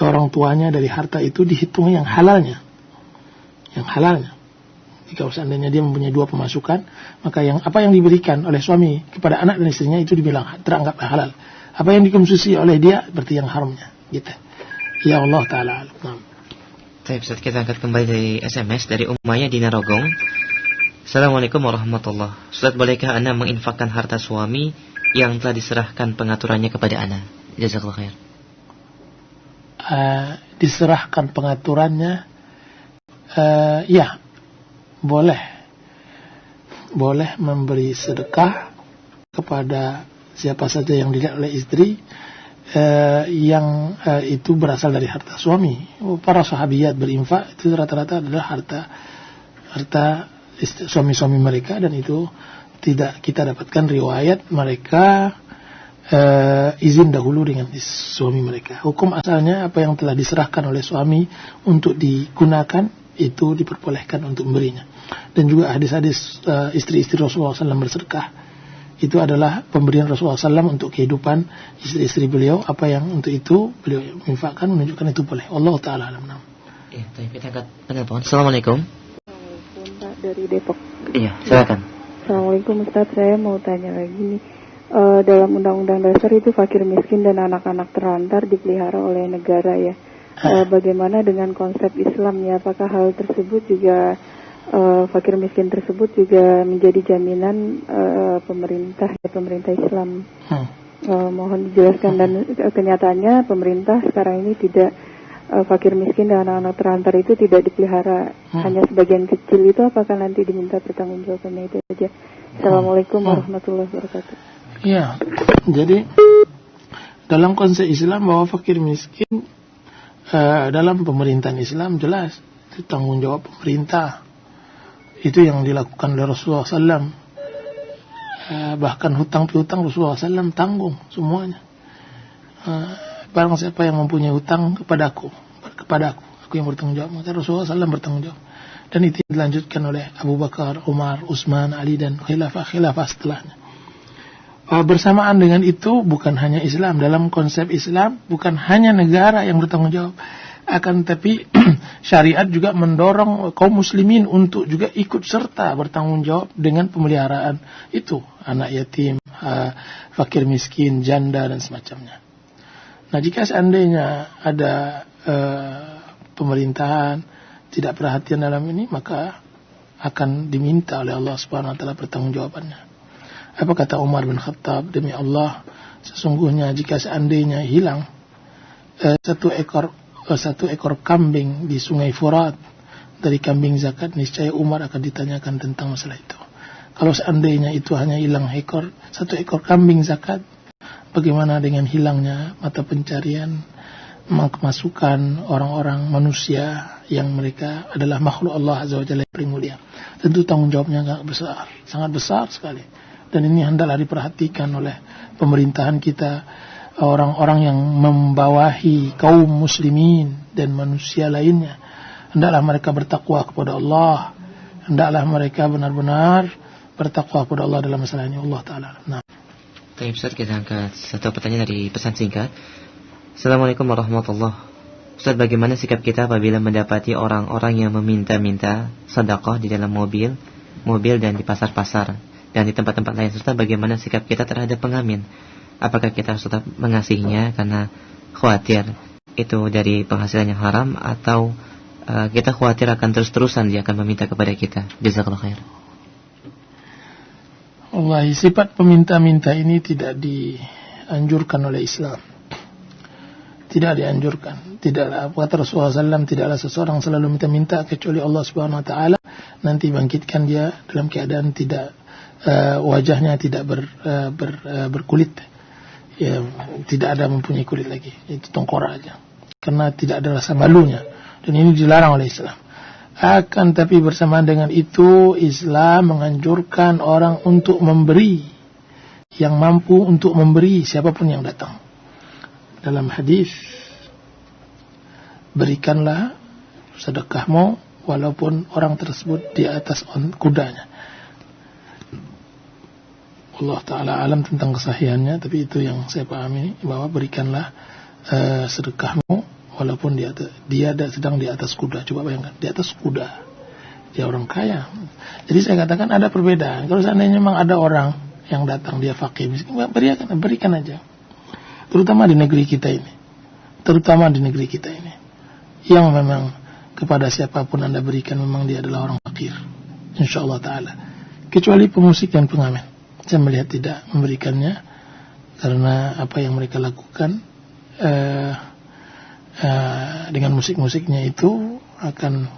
Speaker 2: orang tuanya dari harta itu dihitung yang halalnya. Jika seandainya dia mempunyai dua pemasukan, maka apa yang diberikan oleh suami kepada anak dan istrinya itu dibilang teranggap halal. Apa yang dikonsumsi oleh dia berarti yang haramnya, gitu. Ya Allah Ta'ala.
Speaker 1: Baik, Ustaz, kita angkat kembali dari SMS dari Umayyah di Narogong. Assalamualaikum warahmatullahi wabarakatuh. Ustaz, bolehkah Anda menginfakkan harta suami yang telah diserahkan pengaturannya kepada Anda? Jazakallahu khair.
Speaker 2: Diserahkan pengaturannya, ya, boleh memberi sedekah kepada siapa saja yang dilihat oleh istri yang itu berasal dari harta suami. Para sahabiyat berinfak itu rata-rata adalah harta suami-suami mereka, dan itu tidak kita dapatkan riwayat mereka izin dahulu dengan suami mereka. Hukum asalnya apa yang telah diserahkan oleh suami untuk digunakan itu diperbolehkan untuk memberinya. Dan juga hadis-hadis istri-istri Rasulullah SAW bersedekah itu adalah pemberian Rasulullah SAW untuk kehidupan istri-istri beliau. Apa yang untuk itu beliau infakkan menunjukkan itu boleh. Allah Ta'ala alam.
Speaker 1: Iya, kita angkat penelpon. Assalamualaikum.
Speaker 3: Assalamualaikum, Pak, dari Depok.
Speaker 1: Iya, silakan.
Speaker 3: Assalamualaikum Ustaz, saya mau tanya lagi nih. Dalam Undang-Undang Dasar itu fakir miskin dan anak-anak terlantar dipelihara oleh negara ya. Bagaimana dengan konsep Islam ya? Apakah hal tersebut juga fakir miskin tersebut juga menjadi jaminan pemerintah Islam? Mohon dijelaskan. Dan kenyataannya pemerintah sekarang ini tidak, fakir miskin dan anak-anak terlantar itu tidak dipelihara, hanya sebagian kecil. Itu apakah nanti diminta pertanggungjawabannya? Itu saja. Assalamualaikum warahmatullahi wabarakatuh.
Speaker 2: Ya, jadi dalam konsep Islam bahwa fakir miskin dalam pemerintahan Islam jelas itu tanggung jawab pemerintah. Itu yang dilakukan oleh Rasulullah SAW. Bahkan hutang piutang Rasulullah SAW tanggung semuanya. Barang siapa yang mempunyai hutang kepadaku, aku yang bertanggung jawab. Maka Rasulullah SAW bertanggung jawab. Dan itu dilanjutkan oleh Abu Bakar, Umar, Utsman, Ali, dan khilafah setelahnya. Bersamaan dengan itu, bukan hanya Islam, dalam konsep Islam bukan hanya negara yang bertanggung jawab, akan tapi syariat juga mendorong kaum muslimin untuk juga ikut serta bertanggung jawab dengan pemeliharaan itu, anak yatim, fakir miskin, janda dan semacamnya. Nah, jika seandainya ada pemerintahan tidak perhatian dalam ini, maka akan diminta oleh Allah Subhanahu wa taala pertanggungjawabannya. Apa kata Umar bin Khattab, demi Allah, sesungguhnya jika seandainya hilang satu ekor kambing di Sungai Furat dari kambing zakat, niscaya Umar akan ditanyakan tentang masalah itu. Kalau seandainya itu hanya hilang satu ekor kambing zakat, bagaimana dengan hilangnya mata pencarian, masukan orang-orang manusia yang mereka adalah makhluk Allah Azza wa Jalla yang paling mulia. Tentu tanggung jawabnya sangat besar sekali. Dan ini hendaklah diperhatikan oleh pemerintahan kita, orang-orang yang membawahi kaum muslimin dan manusia lainnya. Hendaklah mereka bertakwa kepada Allah. Hendaklah mereka benar-benar bertakwa kepada Allah dalam masalah ini. Allah Ta'ala. Nah.
Speaker 1: Baik, Ustaz, kita angkat satu pertanyaan dari pesan singkat. Assalamualaikum warahmatullahi wabarakatuh. Ustaz, bagaimana sikap kita apabila mendapati orang-orang yang meminta-minta sedekah di dalam mobil mobil dan di pasar-pasar dan di tempat-tempat lain, serta bagaimana sikap kita terhadap pengamen. Apakah kita harus tetap mengasihinya karena khawatir itu dari penghasilan yang haram, atau kita khawatir akan terus-terusan dia akan meminta kepada kita? Jazakallahu khair.
Speaker 2: Wallahi, sifat peminta-minta ini tidak dianjurkan oleh Islam. Tidak dianjurkan. Tidaklah, kata Rasulullah SAW, tidaklah seseorang selalu minta-minta kecuali Allah Subhanahu Wa Taala nanti bangkitkan dia dalam keadaan tidak wajahnya tidak berkulit, ya, tidak ada mempunyai kulit lagi, itu tengkorak aja, karena tidak ada rasa malunya, dan ini dilarang oleh Islam. Akan tapi bersamaan dengan itu, Islam menganjurkan orang untuk memberi, yang mampu untuk memberi siapapun yang datang. Dalam hadis, berikanlah sedekahmu walaupun orang tersebut di atas kudanya. Allah Ta'ala alam tentang kesahihannya, tapi itu yang saya pahami, bahwa berikanlah sedekahmu walaupun dia sedang di atas kuda. Coba bayangkan, di atas kuda, dia orang kaya. Jadi saya katakan ada perbedaan. Kalau seandainya memang ada orang yang datang, dia fakir, berikan aja. Terutama di negeri kita ini, yang memang kepada siapapun Anda berikan, memang dia adalah orang fakir, insyaallah ta'ala. Kecuali pemusik dan pengamen, saya melihat tidak memberikannya, karena apa yang mereka lakukan dengan musik-musiknya itu akan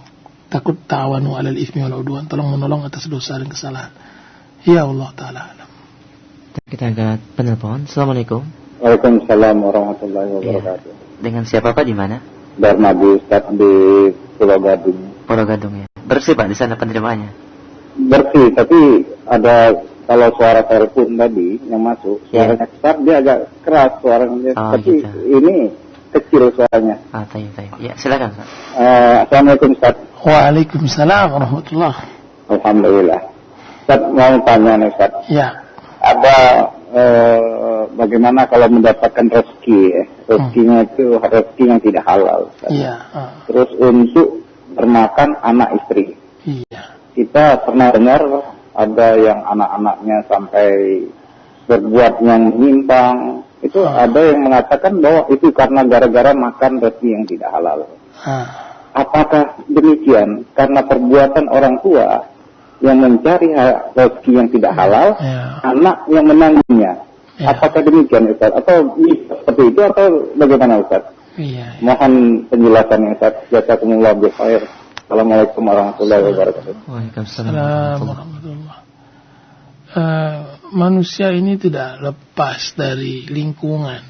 Speaker 2: takut ta'awanu 'alal itsmi wal 'udwan, tolong menolong atas dosa dan kesalahan. Ya Allah Ta'ala alam.
Speaker 1: Kita angkat penelpon. Assalamualaikum.
Speaker 6: Waalaikumsalam warahmatullahi wabarakatuh.
Speaker 1: Ya. Dengan siapa Pak, di mana?
Speaker 6: Darmadi Ustaz di Pulau Gadung.
Speaker 1: Pulau Gadung, ya. Bersih Pak di sana penerimaannya?
Speaker 6: Bersih, tapi ada, kalau suara telepon tadi yang masuk, suaranya besar, dia agak keras suaranya, tapi gitu. Ini kecil suaranya.
Speaker 1: Tayyib. Ya, silakan Ustaz.
Speaker 6: Assalamualaikum Ustaz.
Speaker 2: Waalaikumsalam warahmatullahi.
Speaker 6: Alhamdulillah. Ustaz mau tanya nih Ustaz.
Speaker 2: Ya.
Speaker 6: Ada bagaimana kalau mendapatkan rezeki ya? Rezekinya itu rezeki yang tidak halal.
Speaker 2: Iya.
Speaker 6: Terus untuk bermakan anak istri.
Speaker 2: Iya.
Speaker 6: Kita pernah dengar ada yang anak-anaknya sampai berbuat yang menyimpang. Itu ada yang mengatakan bahwa itu karena gara-gara makan rezeki yang tidak halal. Apakah demikian? Karena perbuatan orang tua yang mencari rezeki yang tidak halal, anak yang menanggungnya. Apakah demikian Ustaz? Atau seperti itu atau bagaimana Ustaz? Mohon penjelasannya Ustaz. Jazakumullah khair. Assalamualaikum warahmatullahi wabarakatuh.
Speaker 2: Waalaikumsalam warahmatullahi. Manusia ini tidak lepas dari lingkungan.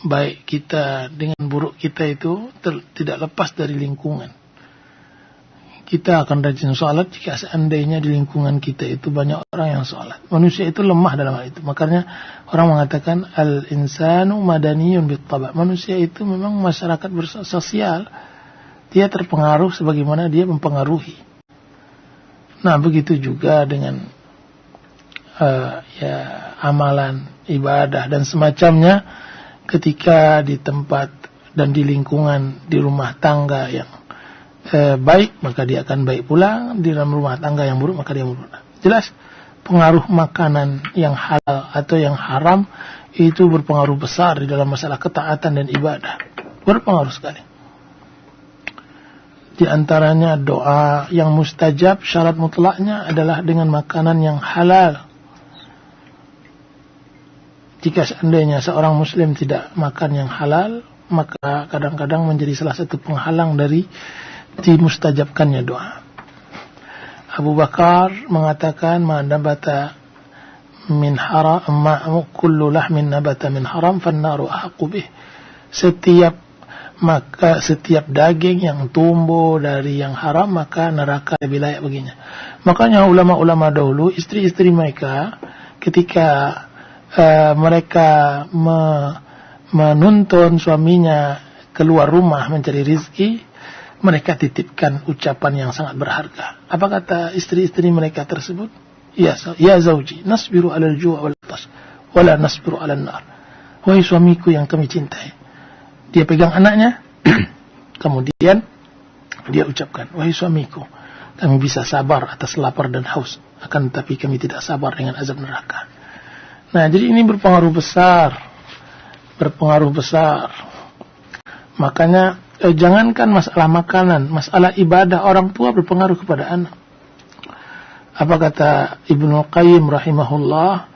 Speaker 2: Baik kita dengan buruk kita itu tidak lepas dari lingkungan. Kita akan rajin sholat jika seandainya di lingkungan kita itu banyak orang yang sholat. Manusia itu lemah dalam hal itu. Makanya orang mengatakan al-insanu madaniyun bit-taba'. Manusia itu memang masyarakat bersosial. Dia terpengaruh sebagaimana dia mempengaruhi. Nah, begitu juga dengan amalan, ibadah dan semacamnya, ketika di tempat dan di lingkungan, di rumah tangga yang baik, maka dia akan baik pula. Di dalam rumah tangga yang buruk, maka dia buruk. Jelas pengaruh makanan yang halal atau yang haram itu berpengaruh besar di dalam masalah ketaatan dan ibadah. Berpengaruh sekali. Di antaranya doa yang mustajab, syarat mutlaknya adalah dengan makanan yang halal. Jika seandainya seorang muslim tidak makan yang halal, maka kadang-kadang menjadi salah satu penghalang dari dimustajabkannya doa. Abu Bakar mengatakan, ma nabata min haram, ma kullu lahmin nabata min haram fannaru ahqqu bih. Setiap daging yang tumbuh dari yang haram, maka neraka lebih layak baginya. Makanya ulama-ulama dahulu, istri-istri mereka ketika mereka menuntun suaminya keluar rumah mencari rizki, mereka titipkan ucapan yang sangat berharga. Apa kata istri-istri mereka tersebut? Ya zauji, nasbiru alal ju' wal atash, wala nasbiru alal nar. Wahai suamiku yang kami cintai. Dia pegang anaknya, kemudian dia ucapkan, wahai suamiku, Kami bisa sabar atas lapar dan haus, akan tetapi kami tidak sabar dengan azab neraka. Nah, jadi ini berpengaruh besar. Makanya jangankan masalah makanan, masalah ibadah orang tua berpengaruh kepada anak. Apa kata Ibnu Qayyim rahimahullah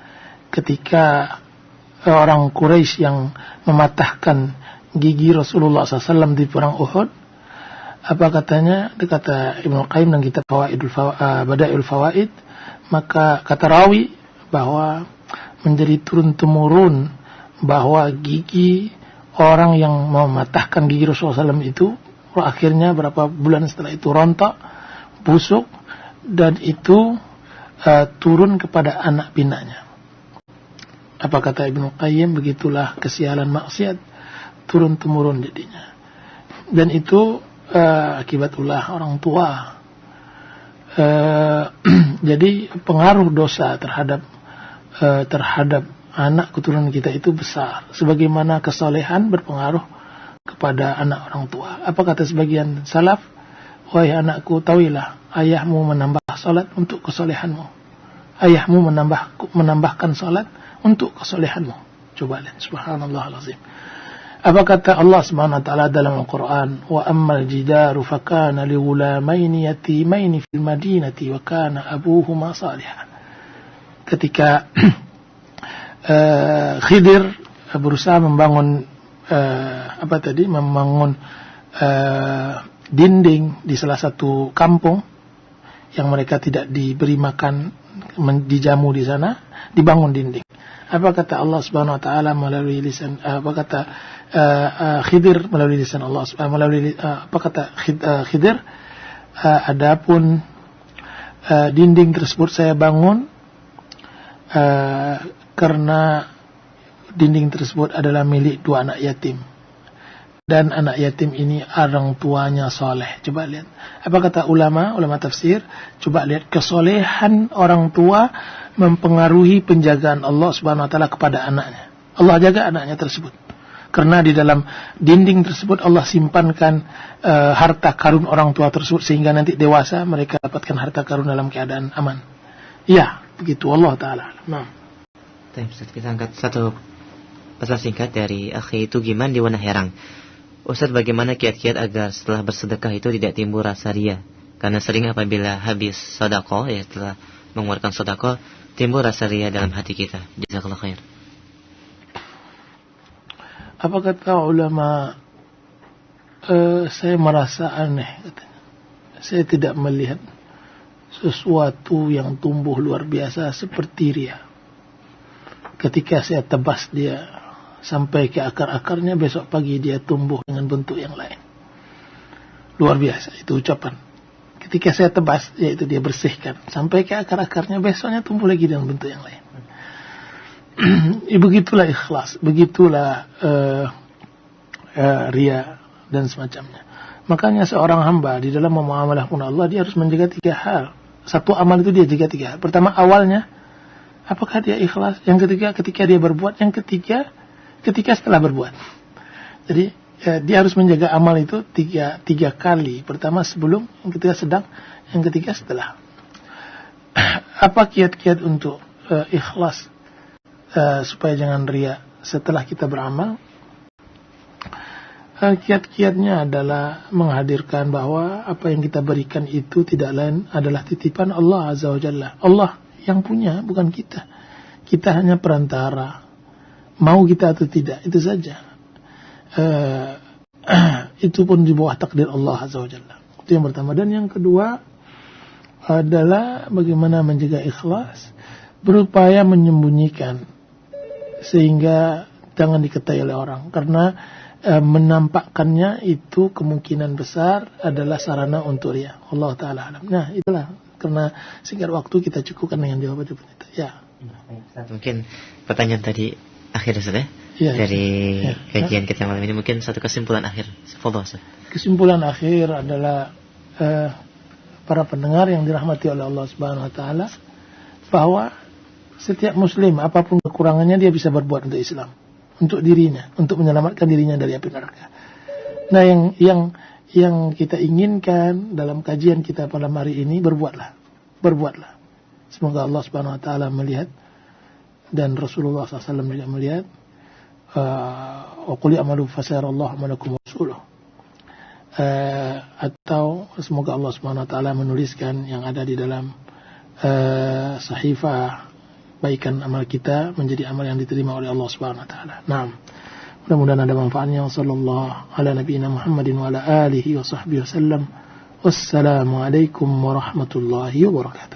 Speaker 2: ketika orang Quraisy yang mematahkan gigi Rasulullah SAW di perang Uhud? Apa katanya? Kata Ibnu Qayyim dalam kitab Bada'iul Fawaid, maka kata rawi bahwa menjadi turun-temurun bahwa gigi orang yang mematahkan gigi Rasulullah SAW itu akhirnya berapa bulan setelah itu rontok, busuk, dan itu turun kepada anak pinanya. Apa kata Ibnu Qayyim? Begitulah kesialan maksiat, turun-temurun jadinya. Dan itu akibat ulah orang tua. Jadi pengaruh dosa terhadap anak keturunan kita itu besar. Sebagaimana kesolehan berpengaruh kepada anak orang tua. Apa kata sebagian salaf? Wahai anakku, tahuilah, ayahmu menambah salat untuk kesolehanmu. Ayahmu menambahkan salat untuk kesolehanmu. Coba lihat, subhanallah alazim. Apa kata Allah Subhanahu wa taala dalam Al-Qur'an? Wa ammal jidaru fakana lighulamaini yatimaini fil madinati wa kana abuhuma salihan. Ketika Khidir berusaha membangun membangun dinding di salah satu kampung yang mereka tidak diberi makan, dijamu di sana, dibangun dinding. Apa kata Allah Subhanahu wa taala melalui lisan Khidir melalui lisan Allah apa kata Khidir? Adapun dinding tersebut saya bangun karena dinding tersebut adalah milik dua anak yatim. Dan anak yatim ini orang tuanya soleh. Coba lihat. Apa kata ulama tafsir? Coba lihat kesolehan orang tua mempengaruhi penjagaan Allah Subhanahu wa taala kepada anaknya. Allah jaga anaknya tersebut. Karena di dalam dinding tersebut Allah simpankan harta karun orang tua tersebut sehingga nanti dewasa mereka dapatkan harta karun dalam keadaan aman. Iya, begitu Allah taala. Nah.
Speaker 1: Kita angkat satu pesan singkat dari Akhi Tugiman di Wanaherang. Ustaz, bagaimana kiat-kiat agar setelah bersedekah itu tidak timbul rasa ria? Karena sering apabila habis sedekah, ya setelah mengeluarkan sedekah, timbul rasa ria dalam hati kita. Jazakallahu khair.
Speaker 2: Apa kata ulama? Saya merasa aneh, katanya. Saya tidak melihat sesuatu yang tumbuh luar biasa seperti ria. Ketika saya tebas dia sampai ke akar-akarnya, besok pagi dia tumbuh dengan bentuk yang lain. Luar biasa itu ucapan. Ketika saya tebas, yaitu dia bersihkan sampai ke akar-akarnya, besoknya tumbuh lagi dengan bentuk yang lain. Begitulah ikhlas, begitulah ria dan semacamnya. Makanya seorang hamba di dalam memuamalah dengan Allah, dia harus menjaga 3 hal. Satu amal itu dia jaga 3 hal. Pertama, awalnya, apakah dia ikhlas? Yang ketiga, ketika dia berbuat. Yang ketiga, ketika setelah berbuat. Jadi dia harus menjaga amal itu 3 kali. Pertama sebelum, yang ketiga sedang, yang ketiga setelah. Apa kiat-kiat untuk ikhlas supaya jangan ria setelah kita beramal? Kiat-kiatnya adalah menghadirkan bahwa apa yang kita berikan itu tidak lain adalah titipan Allah Azza wa Jalla. Allah yang punya, bukan kita. Kita hanya perantara. Mau kita atau tidak, itu saja. Itu pun di bawah takdir Allah Azza wa Jalla. Itu yang pertama. Dan yang kedua adalah bagaimana menjaga ikhlas, berupaya menyembunyikan sehingga jangan diketahui oleh orang. Karena menampakkannya itu kemungkinan besar adalah sarana untuk ria. Allah Ta'ala alam. Nah, itulah. Karena singkat waktu kita cukupkan dengan jawaban itu. Ya.
Speaker 1: Mungkin pertanyaan tadi akhir saja dari kajian kita malam ini, mungkin satu kesimpulan akhir.
Speaker 2: Kesimpulan akhir adalah para pendengar yang dirahmati oleh Allah Subhanahu wa taala, bahwa setiap muslim apapun kekurangannya dia bisa berbuat untuk Islam, untuk dirinya, untuk menyelamatkan dirinya dari api neraka. Nah, yang kita inginkan dalam kajian kita pada hari ini, berbuatlah. Semoga Allah Subhanahu wa taala melihat dan Rasulullah SAW juga melihat. Wa qul i'malu fasayarallahu amalakum wa rasuluh. Atau semoga Allah Subhanahu wa taala menuliskan yang ada di dalam sahifah baikan amal kita menjadi amal yang diterima oleh Allah Subhanahu wa taala. Naam. Mudah-mudahan ada manfaatnya. Sallallahu ala nabiyina Muhammadin wa ala alihi wa sahbihi wasallam. Wassalamualaikum warahmatullahi wabarakatuh.